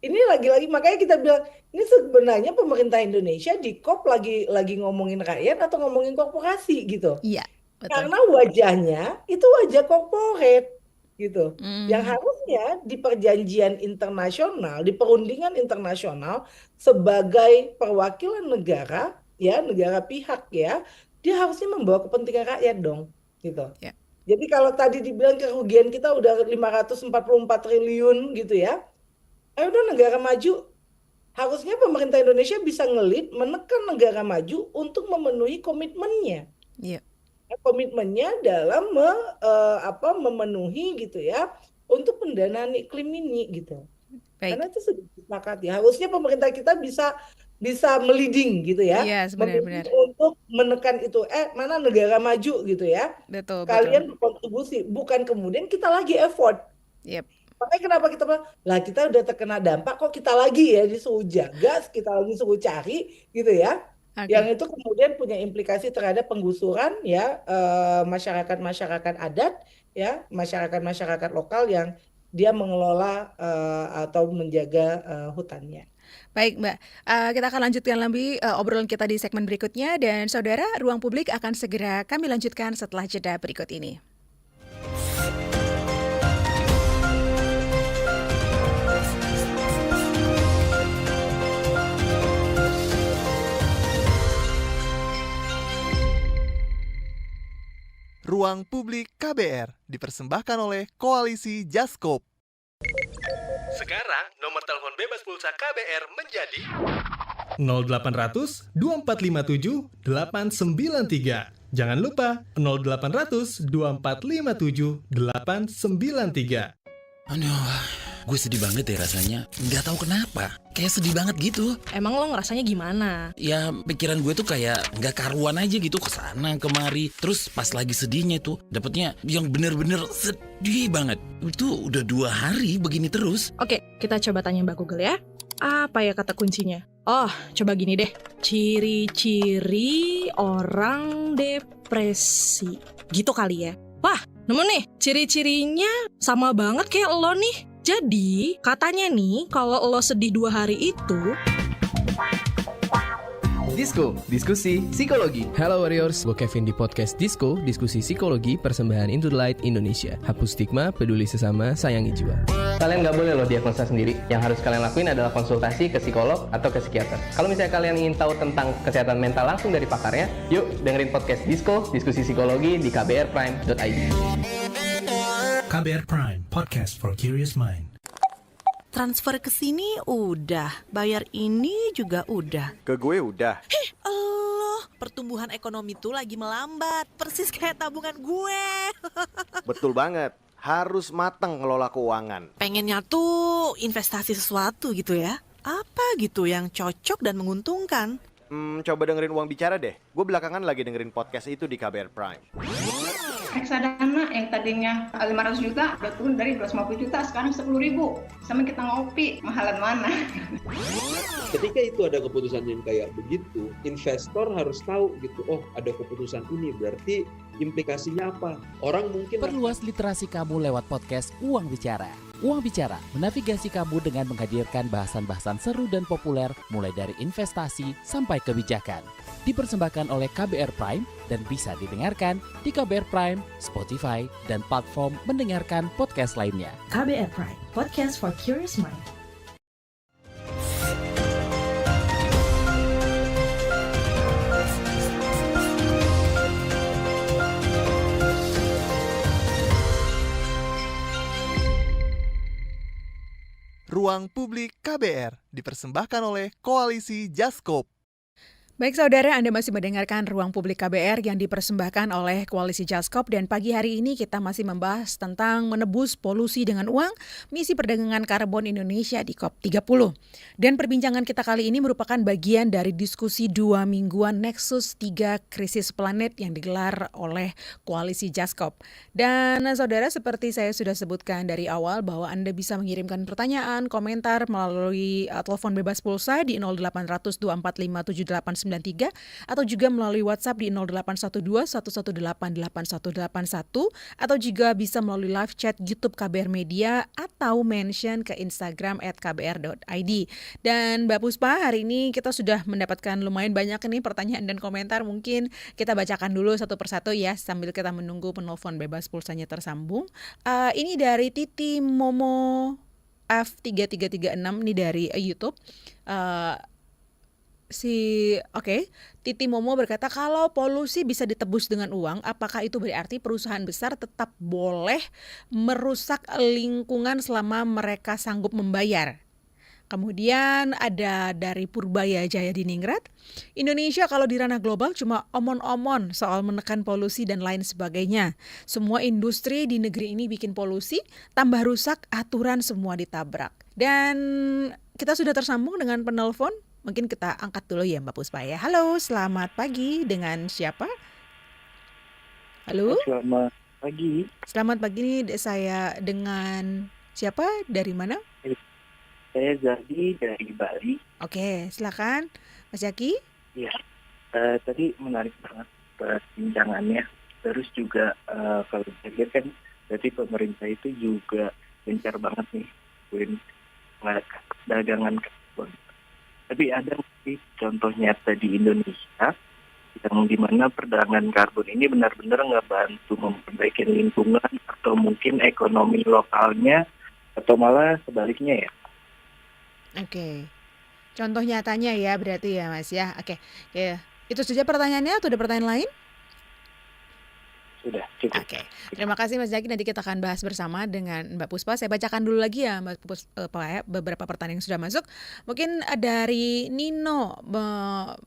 Ini lagi-lagi makanya kita bilang ini sebenarnya pemerintah Indonesia di COP lagi ngomongin rakyat atau ngomongin korporasi gitu. Iya, betul. Karena wajahnya itu wajah korporat gitu. Yang harusnya di perjanjian internasional, di perundingan internasional sebagai perwakilan negara, ya negara pihak ya, dia harusnya membawa kepentingan rakyat dong, gitu. Jadi kalau tadi dibilang kerugian kita udah 544 triliun gitu ya, ayo udah negara maju. Harusnya pemerintah Indonesia bisa ngelit, menekan negara maju untuk memenuhi komitmennya. Komitmennya dalam memenuhi gitu ya untuk pendanaan iklim ini gitu. Karena itu sudah disepakati. Harusnya pemerintah kita bisa meliding gitu ya. Benar-benar. Untuk menekan itu. Mana negara maju gitu ya. Kalian berkontribusi, bukan kemudian kita lagi effort. Makanya kenapa kita bilang, lah kita udah terkena dampak kok kita lagi ya disuruh jaga, kita lagi suruh cari gitu ya. Yang itu kemudian punya implikasi terhadap penggusuran ya masyarakat-masyarakat adat ya, masyarakat-masyarakat lokal yang dia mengelola atau menjaga hutannya. Baik Mbak, kita akan lanjutkan lagi obrolan kita di segmen berikutnya, dan saudara, Ruang Publik akan segera kami lanjutkan setelah jeda berikut ini. Ruang Publik KBR dipersembahkan oleh Koalisi Jaskop. Sekarang nomor telepon bebas pulsa KBR menjadi 0800 2457 893. Jangan lupa 0800 2457 893. Aduh, gue sedih banget ya rasanya. Nggak tahu kenapa, kayak sedih banget gitu. Emang lo ngerasanya gimana? Ya pikiran gue tuh kayak nggak karuan aja gitu, kesana kemari. Terus pas lagi sedihnya tuh dapetnya yang bener-bener sedih banget. Itu udah 2 hari begini terus. Oke, kita coba tanya Mbak Google ya. Apa ya kata kuncinya? Oh, coba gini deh. Ciri-ciri orang depresi. Gitu kali ya. Wah, nemu nih. Ciri-cirinya sama banget kayak lo nih. Jadi, katanya nih, kalau lo sedih 2 hari itu... Disko, diskusi psikologi. Halo Warriors, gue Kevin di podcast Disko, diskusi psikologi persembahan Into the Light Indonesia. Hapus stigma, peduli sesama, sayangi jiwa. Kalian gak boleh loh diagnosa sendiri. Yang harus kalian lakuin adalah konsultasi ke psikolog atau ke psikiater. Kalau misalnya kalian ingin tahu tentang kesehatan mental langsung dari pakarnya, yuk dengerin podcast Disko, diskusi psikologi di kbrprime.id. KBR Prime, podcast for curious mind. Transfer ke sini udah, bayar ini juga udah. Ke gue udah. Allah, pertumbuhan ekonomi tuh lagi melambat, persis kayak tabungan gue. Betul banget, harus matang ngelola keuangan. Pengennya tuh investasi sesuatu gitu ya. Apa gitu yang cocok dan menguntungkan? Coba dengerin Uang Bicara deh. Gue belakangan lagi dengerin podcast itu di KBR Prime. Reksadana yang tadinya 500 juta udah turun dari 250 juta sekarang 10.000. Sama kita ngopi, mahalan mana? Ketika itu ada keputusan yang kayak begitu, investor harus tahu gitu, oh ada keputusan ini berarti implikasinya apa? Orang mungkin perluas literasi kamu lewat podcast Uang Bicara. Uang Bicara menavigasi kamu dengan menghadirkan bahasan-bahasan seru dan populer mulai dari investasi sampai kebijakan. Dipersembahkan oleh KBR Prime dan bisa didengarkan di KBR Prime, Spotify, dan platform mendengarkan podcast lainnya. KBR Prime, podcast for curious mind. Ruang Publik KBR dipersembahkan oleh Koalisi Jaskop. Baik saudara, Anda masih mendengarkan Ruang Publik KBR yang dipersembahkan oleh Koalisi Jaskop, dan pagi hari ini kita masih membahas tentang menebus polusi dengan uang, misi perdagangan karbon Indonesia di COP30. Dan perbincangan kita kali ini merupakan bagian dari diskusi 2 mingguan Nexus 3 Krisis Planet yang digelar oleh Koalisi Jaskop. Dan saudara, seperti saya sudah sebutkan dari awal bahwa Anda bisa mengirimkan pertanyaan, komentar melalui telepon bebas pulsa di 0800 245 7899 atau juga melalui WhatsApp di 0812 118 8181 atau juga bisa melalui live chat YouTube KBR Media atau mention ke Instagram @kbr.id. Dan Mbak Puspa, hari ini kita sudah mendapatkan lumayan banyak nih pertanyaan dan komentar. Mungkin kita bacakan dulu satu persatu ya sambil kita menunggu penelpon bebas pulsanya tersambung. Ini dari Titi Momo F3336 nih dari YouTube. Titi Momo berkata, kalau polusi bisa ditebus dengan uang, apakah itu berarti perusahaan besar tetap boleh merusak lingkungan selama mereka sanggup membayar? Kemudian ada dari Purbaya Jaya Diningrat, Indonesia kalau di ranah global cuma omon-omon soal menekan polusi dan lain sebagainya. Semua industri di negeri ini bikin polusi, tambah rusak, aturan semua ditabrak. Dan kita sudah tersambung dengan penelpon, mungkin kita angkat dulu ya Mbak Puspa ya. Halo, selamat pagi, dengan siapa? Halo? Selamat pagi. Selamat pagi, saya dengan siapa? Dari mana? Saya Zaki dari Bali. Oke, silakan Mas Zaki. Iya, tadi menarik banget perbincangannya. Terus juga kalau saya lihat kan, berarti pemerintah itu juga gencar banget nih dagangan karbon. Tapi ada sih contoh nyata di Indonesia yang dimana perdagangan karbon ini benar-benar nggak bantu memperbaiki lingkungan atau mungkin ekonomi lokalnya atau malah sebaliknya ya. Oke, contoh nyatanya ya berarti ya Mas ya. Oke, ya. Itu saja pertanyaannya atau ada pertanyaan lain? Sudah cukup. Oke, terima kasih Mas Zaki. Nanti kita akan bahas bersama dengan Mbak Puspa. Saya bacakan dulu lagi ya Mbak Puspa, beberapa pertanyaan yang sudah masuk. Mungkin dari Nino,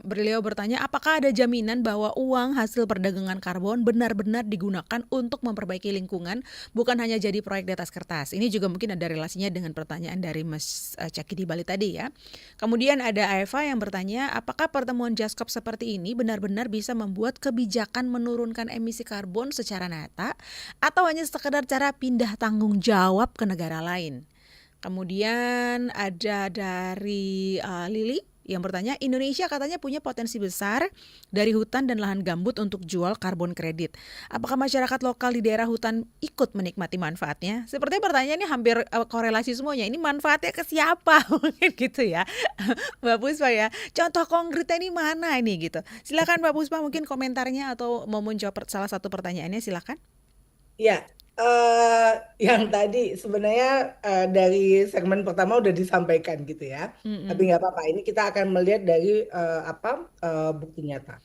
beliau bertanya, apakah ada jaminan bahwa uang hasil perdagangan karbon benar-benar digunakan untuk memperbaiki lingkungan, bukan hanya jadi proyek di atas kertas? Ini juga mungkin ada relasinya dengan pertanyaan dari Mas Zaki di Bali tadi ya. Kemudian ada Eva yang bertanya, apakah pertemuan JASCOP seperti ini benar-benar bisa membuat kebijakan menurunkan emisi karbon secara nyata atau hanya sekedar cara pindah tanggung jawab ke negara lain? Kemudian ada dari Lili yang bertanya, Indonesia katanya punya potensi besar dari hutan dan lahan gambut untuk jual karbon kredit. Apakah masyarakat lokal di daerah hutan ikut menikmati manfaatnya? Sepertinya pertanyaannya hampir korelasi semuanya. Ini manfaatnya ke siapa? Mungkin gitu ya, Mbak Puspa ya. Contoh konkretnya ini mana ini gitu? Silakan Mbak Puspa, mungkin komentarnya atau mau menjawab salah satu pertanyaannya, silakan. Ya, yang tadi sebenarnya dari segmen pertama udah disampaikan gitu ya. Tapi nggak apa-apa. Ini kita akan melihat dari bukti nyata.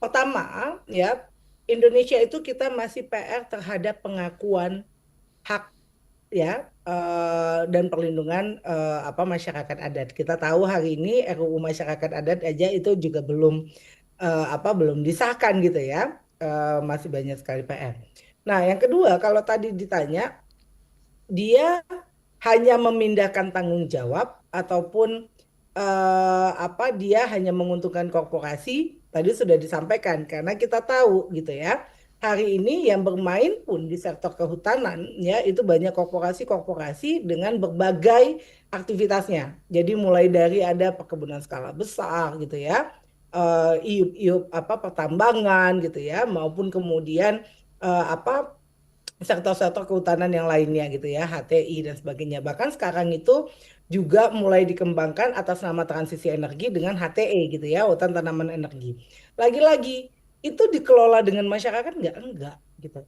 Pertama, ya Indonesia itu kita masih PR terhadap pengakuan hak ya dan perlindungan masyarakat adat. Kita tahu hari ini RUU masyarakat adat aja itu juga belum disahkan gitu ya. Masih banyak sekali PR. Nah, yang kedua, kalau tadi ditanya, dia hanya memindahkan tanggung jawab ataupun dia hanya menguntungkan korporasi, tadi sudah disampaikan, karena kita tahu gitu ya, hari ini yang bermain pun di sektor kehutanan ya itu banyak korporasi-korporasi dengan berbagai aktivitasnya. Jadi mulai dari ada perkebunan skala besar gitu ya, iup-iup pertambangan gitu ya, maupun kemudian sektor-sektor kehutanan yang lainnya gitu ya, HTI dan sebagainya. Bahkan sekarang itu juga mulai dikembangkan atas nama transisi energi dengan HTE gitu ya, hutan tanaman energi. Lagi-lagi itu dikelola dengan masyarakat enggak gitu.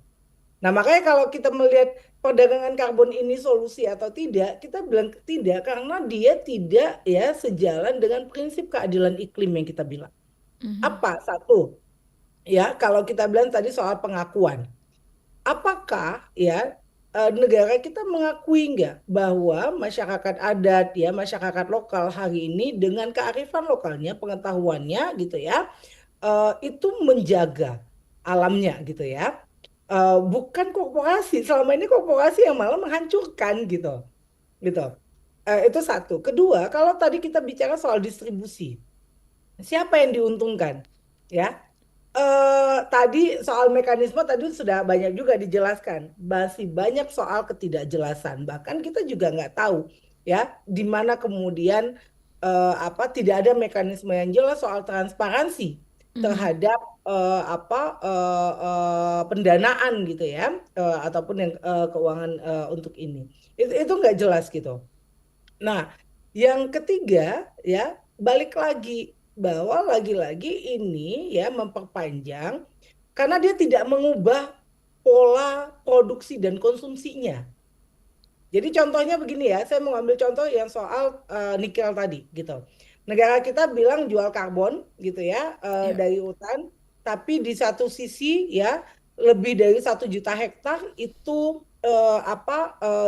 Nah, makanya kalau kita melihat perdagangan karbon ini solusi atau tidak, kita bilang tidak karena dia tidak ya sejalan dengan prinsip keadilan iklim yang kita bilang. Apa? Satu, ya, kalau kita bilang tadi soal pengakuan, apakah ya negara kita mengakui nggak bahwa masyarakat adat ya masyarakat lokal hari ini dengan kearifan lokalnya, pengetahuannya gitu ya, itu menjaga alamnya gitu ya, bukan korporasi. Selama ini korporasi yang malah menghancurkan gitu. Itu satu. Kedua, kalau tadi kita bicara soal distribusi, siapa yang diuntungkan ya? Tadi soal mekanisme tadi sudah banyak juga dijelaskan, masih banyak soal ketidakjelasan, bahkan kita juga nggak tahu ya di mana kemudian tidak ada mekanisme yang jelas soal transparansi terhadap pendanaan gitu ya, ataupun yang keuangan untuk ini. Itu nggak jelas gitu. Nah, yang ketiga ya, balik lagi bahwa lagi-lagi ini ya memperpanjang karena dia tidak mengubah pola produksi dan konsumsinya. Jadi contohnya begini ya, saya mau ambil contoh yang soal nikel tadi gitu. Negara kita bilang jual karbon gitu ya dari hutan, tapi di satu sisi ya lebih dari 1 juta hektar itu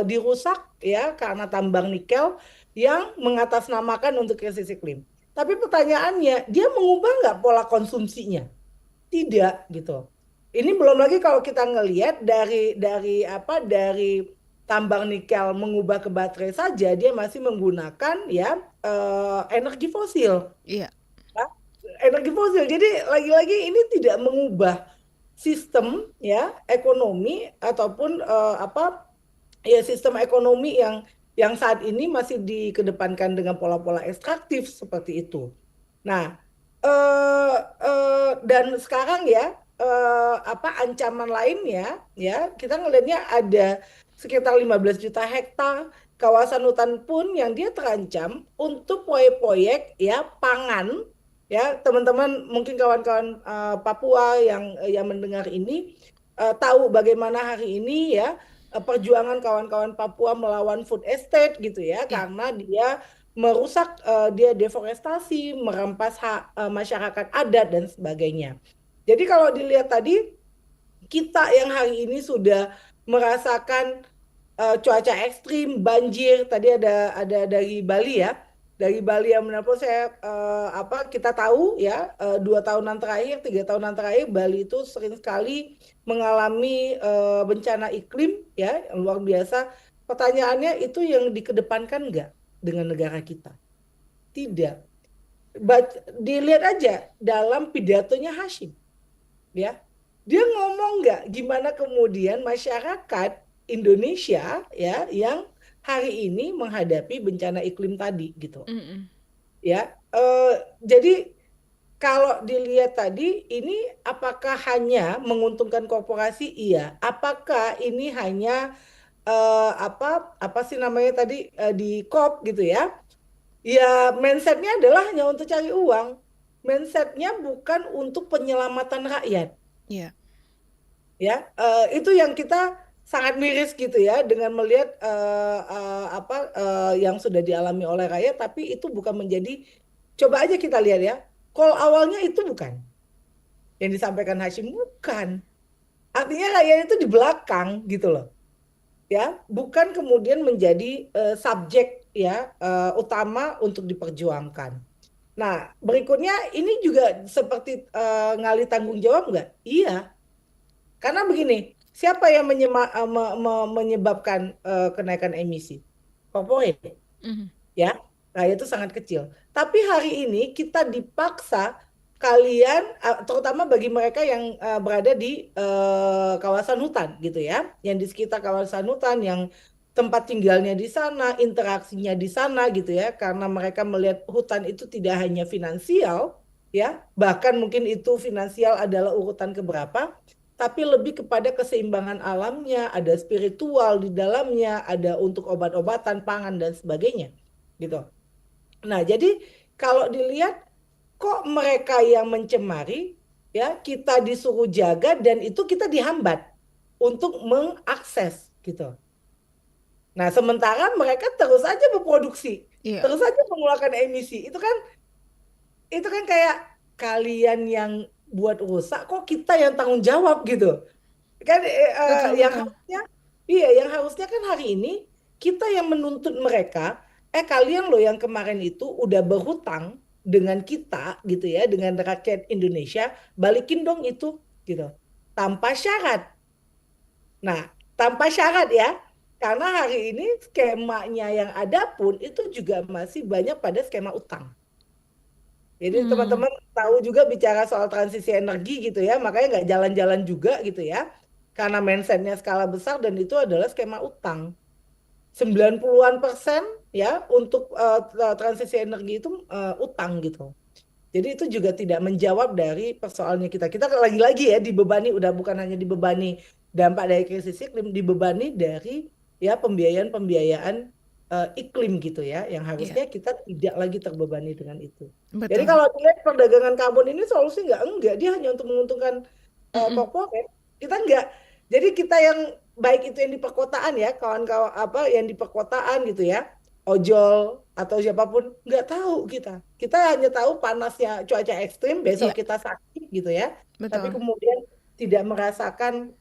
dirusak ya karena tambang nikel yang mengatasnamakan untuk krisis iklim. Tapi pertanyaannya, dia mengubah nggak pola konsumsinya? Tidak gitu. Ini belum lagi kalau kita ngelihat dari tambang nikel mengubah ke baterai saja, dia masih menggunakan ya energi fosil. Iya. Ya, energi fosil. Jadi lagi-lagi ini tidak mengubah sistem ya ekonomi ataupun sistem ekonomi yang saat ini masih dikedepankan dengan pola-pola ekstraktif seperti itu. Nah, dan sekarang ya ancaman lainnya ya kita ngelihatnya ada sekitar 15 juta hektar kawasan hutan pun yang dia terancam untuk proyek-proyek ya pangan ya. Teman-teman mungkin kawan-kawan Papua yang mendengar ini tahu bagaimana hari ini ya perjuangan kawan-kawan Papua melawan food estate gitu ya, karena dia merusak, dia deforestasi, merampas hak masyarakat adat dan sebagainya. Jadi kalau dilihat tadi, kita yang hari ini sudah merasakan cuaca ekstrim, banjir, tadi ada dari Bali ya, dari Bali yang menelpon saya, kita tahu ya 2 tahunan terakhir, 3 tahunan terakhir Bali itu sering sekali mengalami bencana iklim ya yang luar biasa. Pertanyaannya, itu yang dikedepankan nggak dengan negara kita? Tidak. Dilihat aja dalam pidatonya Hasyim ya, dia ngomong nggak gimana kemudian masyarakat Indonesia ya yang hari ini menghadapi bencana iklim tadi gitu. Ya, jadi kalau dilihat tadi ini apakah hanya menguntungkan korporasi? Iya. Apakah ini hanya apa sih namanya tadi di COP gitu ya? Ya, mindsetnya adalah hanya untuk cari uang. Mindsetnya bukan untuk penyelamatan rakyat. Iya. Ya, itu yang kita sangat miris gitu ya dengan melihat yang sudah dialami oleh rakyat, tapi itu bukan menjadi, coba aja kita lihat ya, call awalnya itu bukan yang disampaikan Hasyim, bukan. Artinya rakyat itu di belakang gitu loh. Ya, bukan kemudian menjadi subjek ya utama untuk diperjuangkan. Nah, berikutnya ini juga seperti ngalih tanggung jawab nggak? Iya. Karena begini, siapa yang menyebabkan kenaikan emisi? Corporate. Ya, nah itu sangat kecil. Tapi hari ini kita dipaksa kalian, terutama bagi mereka yang berada di kawasan hutan gitu ya, yang di sekitar kawasan hutan, yang tempat tinggalnya di sana, interaksinya di sana gitu ya, karena mereka melihat hutan itu tidak hanya finansial ya, bahkan mungkin itu finansial adalah urutan keberapa, tapi lebih kepada keseimbangan alamnya, ada spiritual di dalamnya, ada untuk obat-obatan, pangan dan sebagainya gitu. Nah, jadi kalau dilihat kok mereka yang mencemari ya, kita disuruh jaga dan itu kita dihambat untuk mengakses gitu. Nah, sementara mereka terus aja berproduksi, terus aja mengeluarkan emisi. Itu kan kayak kalian yang buat rusak, kok kita yang tanggung jawab gitu. Kan yang harusnya kan hari ini kita yang menuntut mereka, kalian loh yang kemarin itu udah berhutang dengan kita gitu ya, dengan rakyat Indonesia, balikin dong itu gitu. Tanpa syarat. Nah, tanpa syarat ya. Karena hari ini skemanya yang ada pun itu juga masih banyak pada skema utang. Jadi teman-teman tahu juga bicara soal transisi energi gitu ya, makanya nggak jalan-jalan juga gitu ya. Karena mindsetnya skala besar dan itu adalah skema utang. 90% ya untuk transisi energi itu utang gitu. Jadi itu juga tidak menjawab dari persoalannya kita. Kita lagi-lagi ya dibebani, udah bukan hanya dibebani dampak dari krisis iklim, dibebani dari ya pembiayaan iklim gitu ya, yang harusnya kita tidak lagi terbebani dengan itu. Betul. Jadi kalau dilihat perdagangan karbon ini solusi enggak, dia hanya untuk menguntungkan corporate. Kita enggak. Jadi kita yang baik itu yang di perkotaan ya, kawan-kawan yang di perkotaan gitu ya, ojol atau siapapun, nggak tahu kita. Kita hanya tahu panasnya cuaca ekstrim, besok kita sakit gitu ya. Tapi kemudian tidak merasakan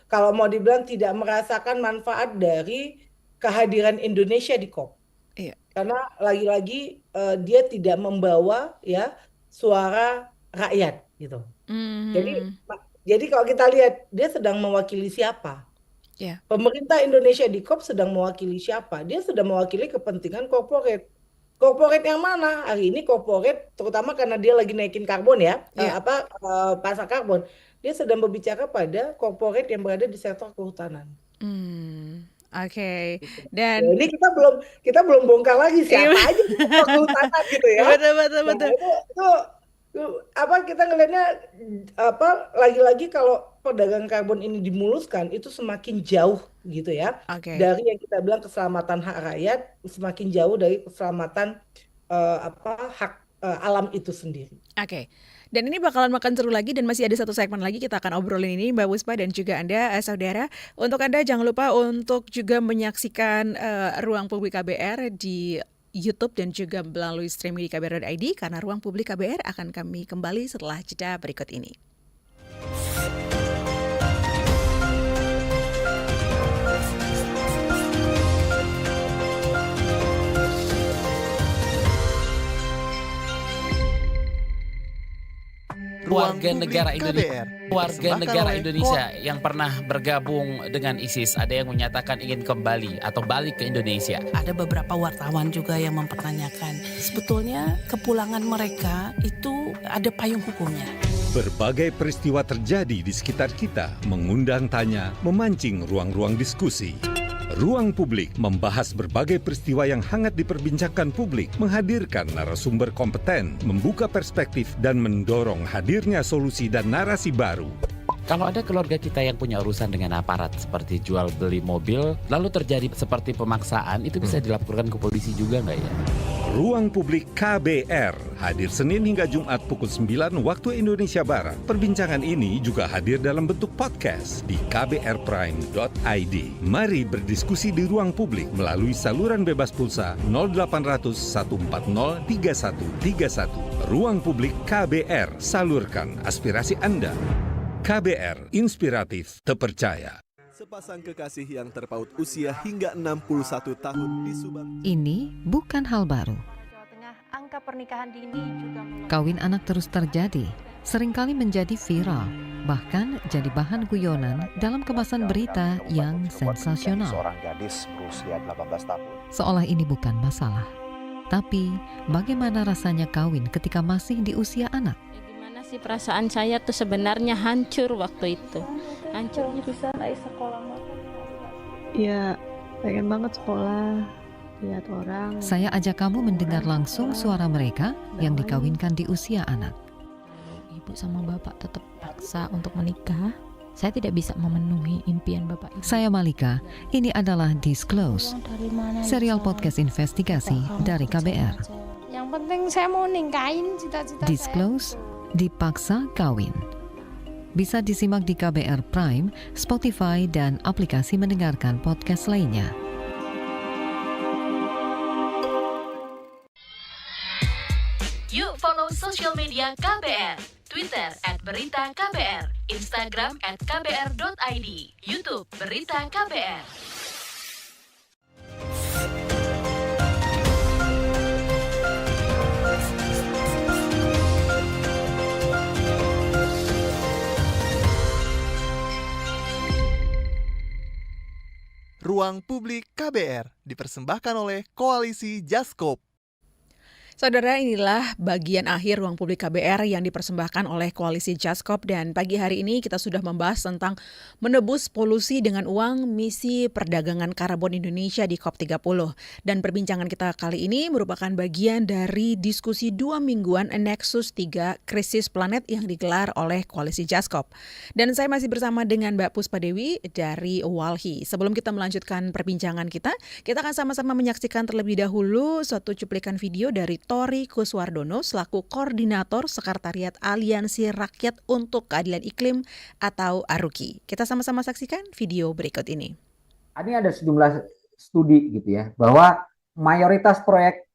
kalau mau dibilang tidak merasakan manfaat dari kehadiran Indonesia di COP. Karena lagi-lagi dia tidak membawa ya suara rakyat gitu. Jadi kalau kita lihat dia sedang mewakili siapa? Pemerintah Indonesia di COP sedang mewakili siapa? Dia sedang mewakili kepentingan corporate. Corporate yang mana? Hari ini corporate, terutama karena dia lagi naikin karbon ya, pasar karbon. Dia sedang berbicara pada corporate yang berada di sektor kehutanan. Oke. Dan ini kita belum bongkar lagi siapa aja di sektor kehutanan gitu ya. Betul. Kita ngelihatnya lagi-lagi kalau perdagangan karbon ini dimuluskan itu semakin jauh gitu ya dari yang kita bilang keselamatan hak rakyat, semakin jauh dari keselamatan hak alam itu sendiri. Dan ini bakalan makan seru lagi dan masih ada satu segmen lagi kita akan obrolin ini Mbak Puspa dan juga Anda saudara. Untuk Anda jangan lupa untuk juga menyaksikan Ruang Publik KBR di YouTube dan juga melalui streaming di kbr.id karena Ruang Publik KBR akan kami kembali setelah jeda berikut ini. Warga negara Indonesia, warga negara Indonesia yang pernah bergabung dengan ISIS, ada yang menyatakan ingin kembali atau balik ke Indonesia. Ada beberapa wartawan juga yang mempertanyakan, sebetulnya kepulangan mereka itu ada payung hukumnya. Berbagai peristiwa terjadi di sekitar kita, mengundang tanya, memancing ruang-ruang diskusi. Ruang Publik membahas berbagai peristiwa yang hangat diperbincangkan publik, menghadirkan narasumber kompeten, membuka perspektif, dan mendorong hadirnya solusi dan narasi baru. Kalau ada keluarga kita yang punya urusan dengan aparat seperti jual beli mobil, lalu terjadi seperti pemaksaan, itu bisa dilaporkan ke polisi juga nggak ya? Ruang Publik KBR hadir Senin hingga Jumat pukul 9 waktu Indonesia Barat. Perbincangan ini juga hadir dalam bentuk podcast di kbrprime.id. Mari berdiskusi di Ruang Publik melalui saluran bebas pulsa 0800 140 3131. Ruang Publik KBR, salurkan aspirasi Anda. KBR, inspiratif, terpercaya. Sepasang kekasih yang terpaut usia hingga 61 tahun di Subang. Ini bukan hal baru. Angka pernikahan dini juga kawin anak terus terjadi, seringkali menjadi viral, bahkan jadi bahan guyonan dalam kemasan berita yang sensasional. Seorang gadis berusia 18 tahun. Seolah ini bukan masalah. Tapi, bagaimana rasanya kawin ketika masih di usia anak? Gimana sih perasaan saya tuh sebenarnya hancur waktu itu. Hancur bisa naik sekolah. Ya, pengen banget sekolah, lihat orang. Saya ajak kamu mendengar langsung suara mereka yang dikawinkan di usia anak. Ibu sama bapak tetap paksa untuk menikah. Saya tidak bisa memenuhi impian bapak ibu. Saya Malika, ini adalah Disclose, serial podcast investigasi dari KBR. Yang penting saya mau nikahin cita-cita saya. Disclose, dipaksa kawin. Bisa disimak di KBR Prime, Spotify, dan aplikasi mendengarkan podcast lainnya. Yuk follow sosial media KBR, Twitter @beritaKBR, Instagram @kbr.id, YouTube Berita KBR. Ruang Publik KBR dipersembahkan oleh Koalisi Jaskop. Saudara, inilah bagian akhir Ruang Publik KBR yang dipersembahkan oleh Koalisi Jaskop, dan pagi hari ini kita sudah membahas tentang menebus polusi dengan uang misi perdagangan karbon Indonesia di COP30. Dan perbincangan kita kali ini merupakan bagian dari diskusi 2 mingguan Nexus 3 Krisis Planet yang digelar oleh Koalisi Jaskop. Dan saya masih bersama dengan Mbak Puspa Dewi dari Walhi. Sebelum kita melanjutkan perbincangan kita akan sama-sama menyaksikan terlebih dahulu suatu cuplikan video dari Tori Kuswardono selaku Koordinator Sekretariat Aliansi Rakyat untuk Keadilan Iklim atau ARUKI. Kita sama-sama saksikan video berikut ini. Ini ada sejumlah studi gitu ya, bahwa mayoritas proyek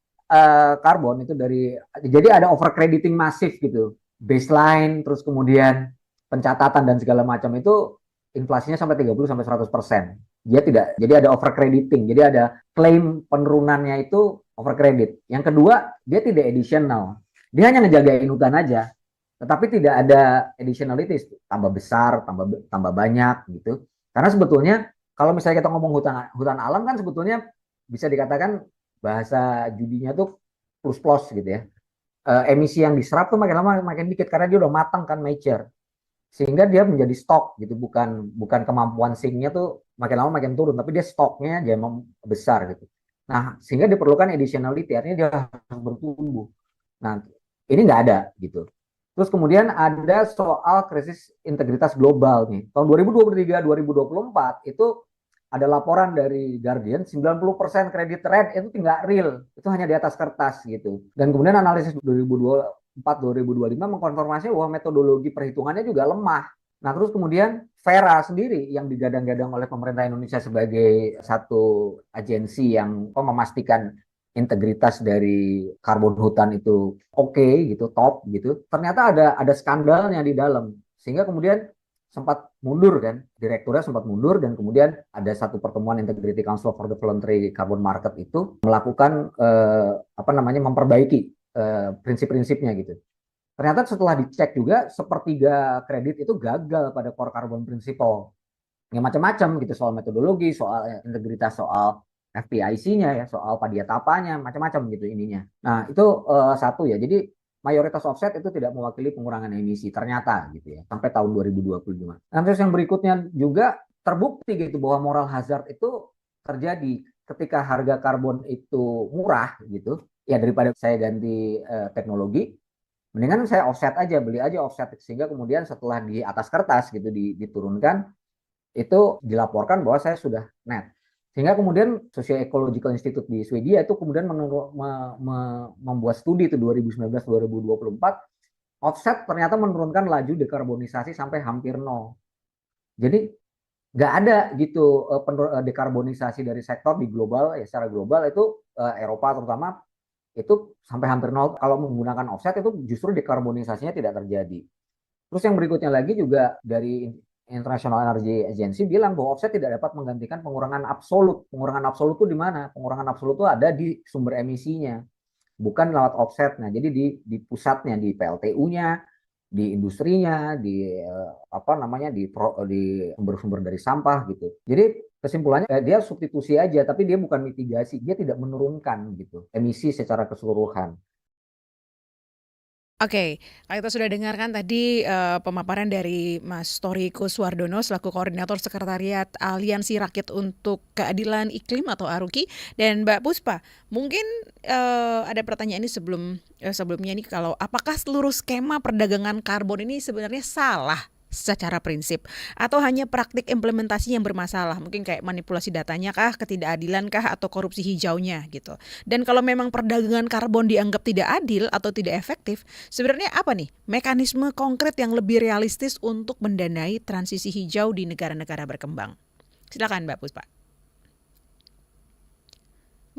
karbon itu jadi ada overcrediting masif gitu. Baseline, terus kemudian pencatatan dan segala macam itu inflasinya sampai 30-100%. Jadi ada overcrediting, jadi ada klaim penurunannya itu overcredit. Yang kedua, dia tidak additional. Dia hanya ngejagain hutan aja, tetapi tidak ada additionalities, tambah besar, tambah banyak gitu. Karena sebetulnya kalau misalnya kita ngomong hutan alam kan sebetulnya bisa dikatakan bahasa judinya tuh plus gitu ya. Emisi yang diserap tuh makin lama makin dikit karena dia udah matang kan, mature. Sehingga dia menjadi stok gitu, bukan kemampuan sinknya tuh makin lama makin turun, tapi dia stoknya aja besar gitu. Nah, sehingga diperlukan additionality, artinya dia harus bertumbuh. Nah, ini nggak ada gitu. Terus kemudian ada soal krisis integritas global nih. Tahun 2023-2024 itu ada laporan dari Guardian, 90% credit rate itu tidak real, itu hanya di atas kertas gitu. Dan kemudian analisis 2024-2025 mengkonfirmasi bahwa metodologi perhitungannya juga lemah. Nah, terus kemudian Vera sendiri yang digadang-gadang oleh pemerintah Indonesia sebagai satu agensi yang memastikan integritas dari karbon hutan itu oke gitu, top gitu. Ternyata ada skandalnya di dalam. Sehingga kemudian sempat mundur kan, direkturnya sempat mundur, dan kemudian ada satu pertemuan Integrity Council for the Voluntary Carbon Market itu melakukan memperbaiki prinsip-prinsipnya gitu. Ternyata setelah dicek juga sepertiga kredit itu gagal pada core carbon principle. Ya macam-macam gitu, soal metodologi, soal integritas, soal FPIC-nya ya, soal padiatapanya, macam-macam gitu ininya. Nah, itu satu ya. Jadi mayoritas offset itu tidak mewakili pengurangan emisi ternyata gitu ya, sampai tahun 2025. Nah, terus yang berikutnya juga terbukti gitu bahwa moral hazard itu terjadi ketika harga karbon itu murah gitu. Ya daripada saya ganti teknologi, mendingan saya offset aja, beli aja offset, sehingga kemudian setelah di atas kertas gitu diturunkan, itu dilaporkan bahwa saya sudah net. Sehingga kemudian Socio-Ecological Institute di Swedia itu kemudian membuat studi itu 2019-2024, offset ternyata menurunkan laju dekarbonisasi sampai hampir nol. Jadi nggak ada gitu dekarbonisasi dari sektor di global, ya secara global itu Eropa terutama, itu sampai hampir nol. Kalau menggunakan offset itu justru dekarbonisasinya tidak terjadi. Terus yang berikutnya lagi juga dari International Energy Agency bilang bahwa offset tidak dapat menggantikan pengurangan absolut. Pengurangan absolut itu di mana? Pengurangan absolut itu ada di sumber emisinya, bukan lewat offsetnya. Jadi di pusatnya, di PLTU-nya, di industrinya, di sumber-sumber dari sampah gitu. Jadi kesimpulannya dia substitusi aja, tapi dia bukan mitigasi, dia tidak menurunkan gitu emisi secara keseluruhan. Oke, kita sudah dengarkan tadi pemaparan dari Mas Tori Kuswardono selaku Koordinator Sekretariat Aliansi Rakyat untuk Keadilan Iklim atau ARUKI, dan Mbak Puspa, mungkin ada pertanyaan ini sebelumnya ini, kalau apakah seluruh skema perdagangan karbon ini sebenarnya salah secara prinsip atau hanya praktik implementasi yang bermasalah, mungkin kayak manipulasi datanya kah, ketidakadilan kah, atau korupsi hijaunya gitu. Dan kalau memang perdagangan karbon dianggap tidak adil atau tidak efektif, sebenarnya apa nih mekanisme konkret yang lebih realistis untuk mendanai transisi hijau di negara-negara berkembang? Silakan Mbak Puspa.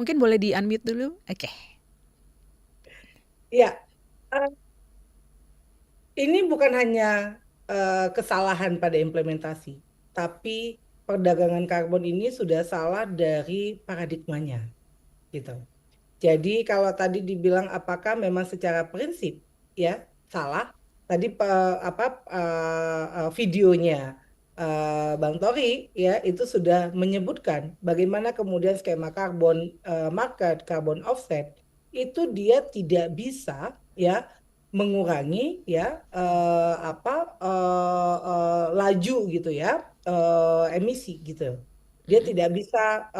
Mungkin boleh di-unmute dulu. Oke. Ya, ini bukan hanya kesalahan pada implementasi, tapi perdagangan karbon ini sudah salah dari paradigmanya, gitu. Jadi kalau tadi dibilang apakah memang secara prinsip ya salah, tadi videonya Bang Tori ya itu sudah menyebutkan bagaimana kemudian skema karbon market, karbon offset itu dia tidak bisa ya mengurangi ya laju gitu ya emisi gitu. Dia tidak bisa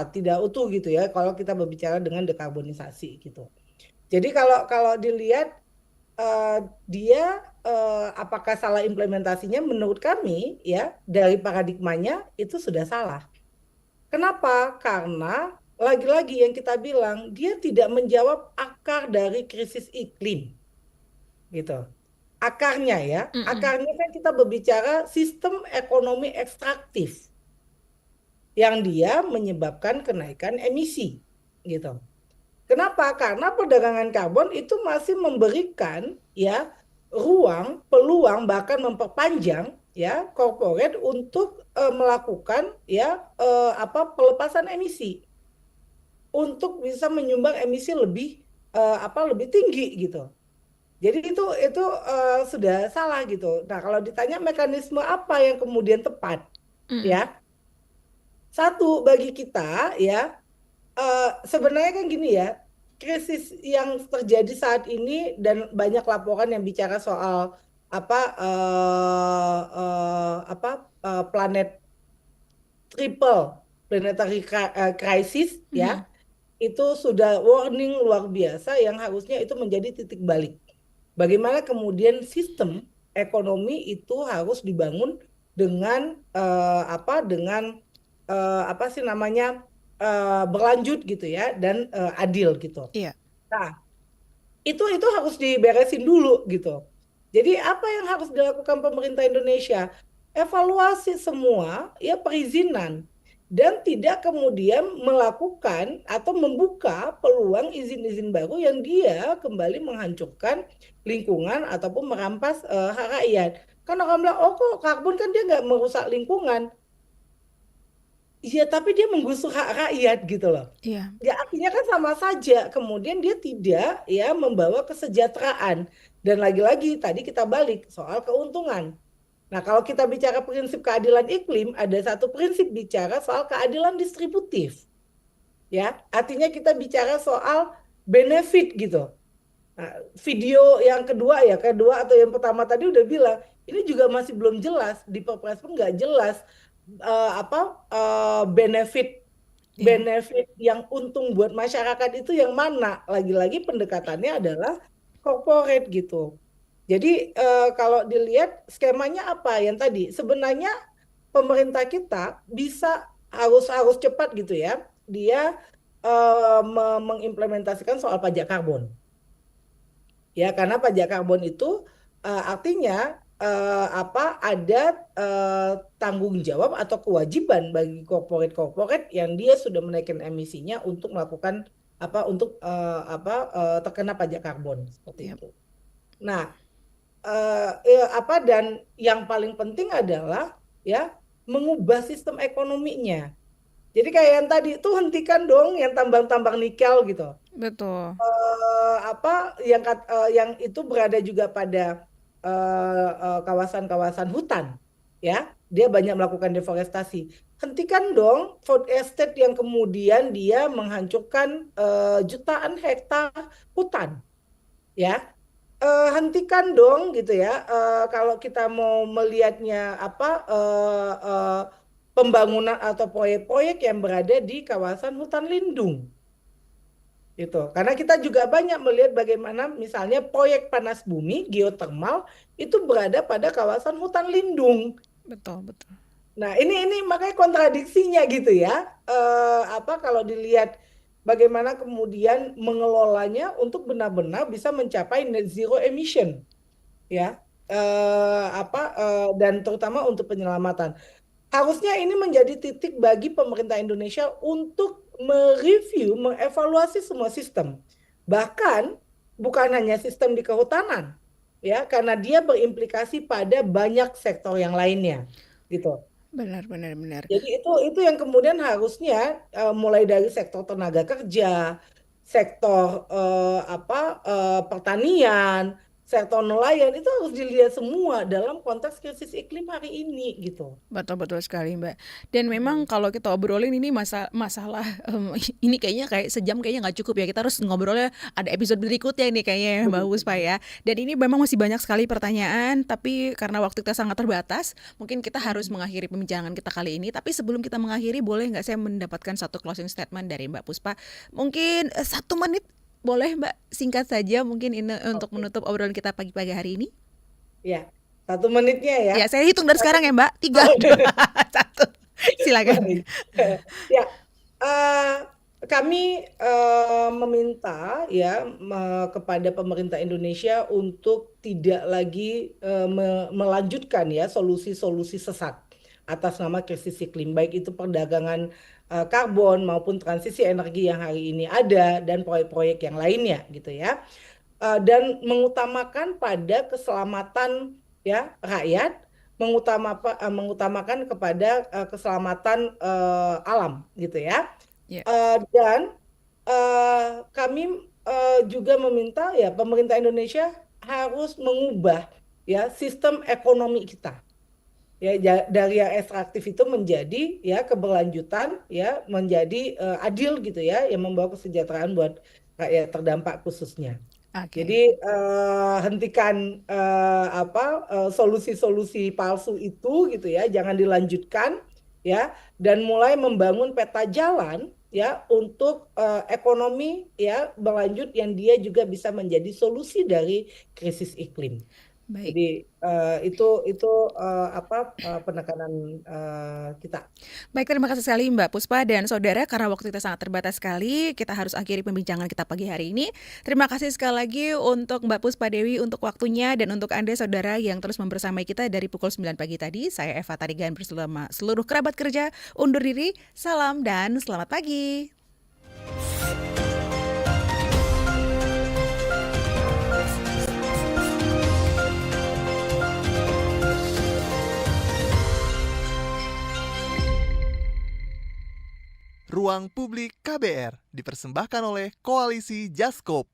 tidak utuh gitu ya kalau kita berbicara dengan dekarbonisasi gitu. Jadi kalau dilihat dia apakah salah implementasinya, menurut kami ya dari paradigmanya itu sudah salah. Kenapa? Karena lagi-lagi yang kita bilang dia tidak menjawab akar dari krisis iklim gitu. Akarnya ya, akarnya kan kita berbicara sistem ekonomi ekstraktif yang dia menyebabkan kenaikan emisi gitu. Kenapa? Karena perdagangan karbon itu masih memberikan ya ruang, peluang, bahkan memperpanjang ya corporate untuk melakukan ya pelepasan emisi untuk bisa menyumbang emisi lebih lebih tinggi gitu. Jadi itu sudah salah gitu. Nah, kalau ditanya mekanisme apa yang kemudian tepat ya. Satu, bagi kita ya sebenarnya kan gini ya, krisis yang terjadi saat ini dan banyak laporan yang bicara soal planet triple planetary crisis ya, itu sudah warning luar biasa yang harusnya itu menjadi titik balik. Bagaimana kemudian sistem ekonomi itu harus dibangun dengan berlanjut gitu ya dan adil gitu. Iya. Nah, itu harus diberesin dulu gitu. Jadi apa yang harus dilakukan pemerintah Indonesia? Evaluasi semua ya perizinan dan tidak kemudian melakukan atau membuka peluang izin-izin baru yang dia kembali menghancurkan lingkungan ataupun merampas hak rakyat. Kan orang bilang, oh kok karbon kan dia nggak merusak lingkungan. Iya, tapi dia menggusur hak rakyat gitu loh. Iya. Ya artinya kan sama saja. Kemudian dia tidak ya membawa kesejahteraan. Dan lagi-lagi tadi kita balik soal keuntungan. Nah, kalau kita bicara prinsip keadilan iklim, ada satu prinsip bicara soal keadilan distributif. Ya, artinya kita bicara soal benefit gitu. Nah, video yang kedua atau yang pertama tadi udah bilang, ini juga masih belum jelas, di Perpres pun nggak jelas benefit yang untung buat masyarakat itu yang mana. Lagi-lagi pendekatannya adalah corporate gitu. Jadi kalau dilihat skemanya apa yang tadi, sebenarnya pemerintah kita bisa harus cepat gitu ya, dia mengimplementasikan soal pajak karbon. Ya, karena pajak karbon itu artinya ada tanggung jawab atau kewajiban bagi corporate yang dia sudah menaikkan emisinya untuk melakukan terkena pajak karbon seperti itu. Nah, dan yang paling penting adalah ya mengubah sistem ekonominya. Jadi kayak yang tadi itu hentikan dong yang tambang-tambang nikel gitu. Betul. Yang itu berada juga pada kawasan-kawasan hutan, ya, dia banyak melakukan deforestasi. Hentikan dong food estate yang kemudian dia menghancurkan jutaan hektar hutan, ya. Hentikan dong gitu ya. Kalau kita mau melihatnya pembangunan atau proyek-proyek yang berada di kawasan hutan lindung. Gitu. Karena kita juga banyak melihat bagaimana misalnya proyek panas bumi geotermal itu berada pada kawasan hutan lindung. Betul. Nah, ini makanya kontradiksinya gitu ya. Kalau dilihat bagaimana kemudian mengelolanya untuk benar-benar bisa mencapai net zero emission. Ya. Dan terutama untuk penyelamatan. Harusnya ini menjadi titik bagi pemerintah Indonesia untuk mereview, mengevaluasi semua sistem. Bahkan bukan hanya sistem di kehutanan, ya, karena dia berimplikasi pada banyak sektor yang lainnya, gitu. Benar. Jadi itu yang kemudian harusnya mulai dari sektor tenaga kerja, sektor pertanian, sektor nelayan itu harus dilihat semua dalam konteks krisis iklim hari ini gitu. Betul sekali Mbak. Dan memang kalau kita obrolin ini masalah ini kayaknya kayak sejam kayaknya nggak cukup ya. Kita harus ngobrolnya ada episode berikutnya nih kayaknya Mbak Puspa ya. Dan ini memang masih banyak sekali pertanyaan, tapi karena waktu kita sangat terbatas, mungkin kita harus mengakhiri pembincangan kita kali ini. Tapi sebelum kita mengakhiri, boleh nggak saya mendapatkan satu closing statement dari Mbak Puspa? Mungkin 1 menit. Boleh Mbak, singkat saja mungkin ini untuk menutup obrolan kita pagi-pagi hari ini. Ya, 1 menitnya ya. Ya, saya hitung dari sekarang ya Mbak. 3, 2, 1. Silakan. Ya, kami meminta ya kepada pemerintah Indonesia untuk tidak lagi melanjutkan ya solusi-solusi sesat atas nama krisis iklim, baik itu perdagangan karbon maupun transisi energi yang hari ini ada dan proyek-proyek yang lainnya gitu ya, dan mengutamakan pada keselamatan ya rakyat, mengutamakan kepada keselamatan alam gitu ya. Dan kami juga meminta ya pemerintah Indonesia harus mengubah ya sistem ekonomi kita. Ya, dari yang ekstraktif itu menjadi ya keberlanjutan ya menjadi adil gitu ya, yang membawa kesejahteraan buat rakyat terdampak khususnya. Jadi hentikan solusi-solusi palsu itu gitu ya, jangan dilanjutkan ya, dan mulai membangun peta jalan ya untuk ekonomi ya berlanjut yang dia juga bisa menjadi solusi dari krisis iklim. Baik. Jadi itu penekanan kita. Baik, terima kasih sekali Mbak Puspa dan saudara, karena waktu kita sangat terbatas sekali, kita harus akhiri pembincangan kita pagi hari ini. Terima kasih sekali lagi untuk Mbak Puspa Dewi untuk waktunya, dan untuk Anda saudara yang terus membersamai kita dari pukul 9 pagi tadi. Saya Eva Tarigan bersama seluruh kerabat kerja undur diri. Salam dan selamat pagi. Ruang Publik KBR dipersembahkan oleh Koalisi Jaskop.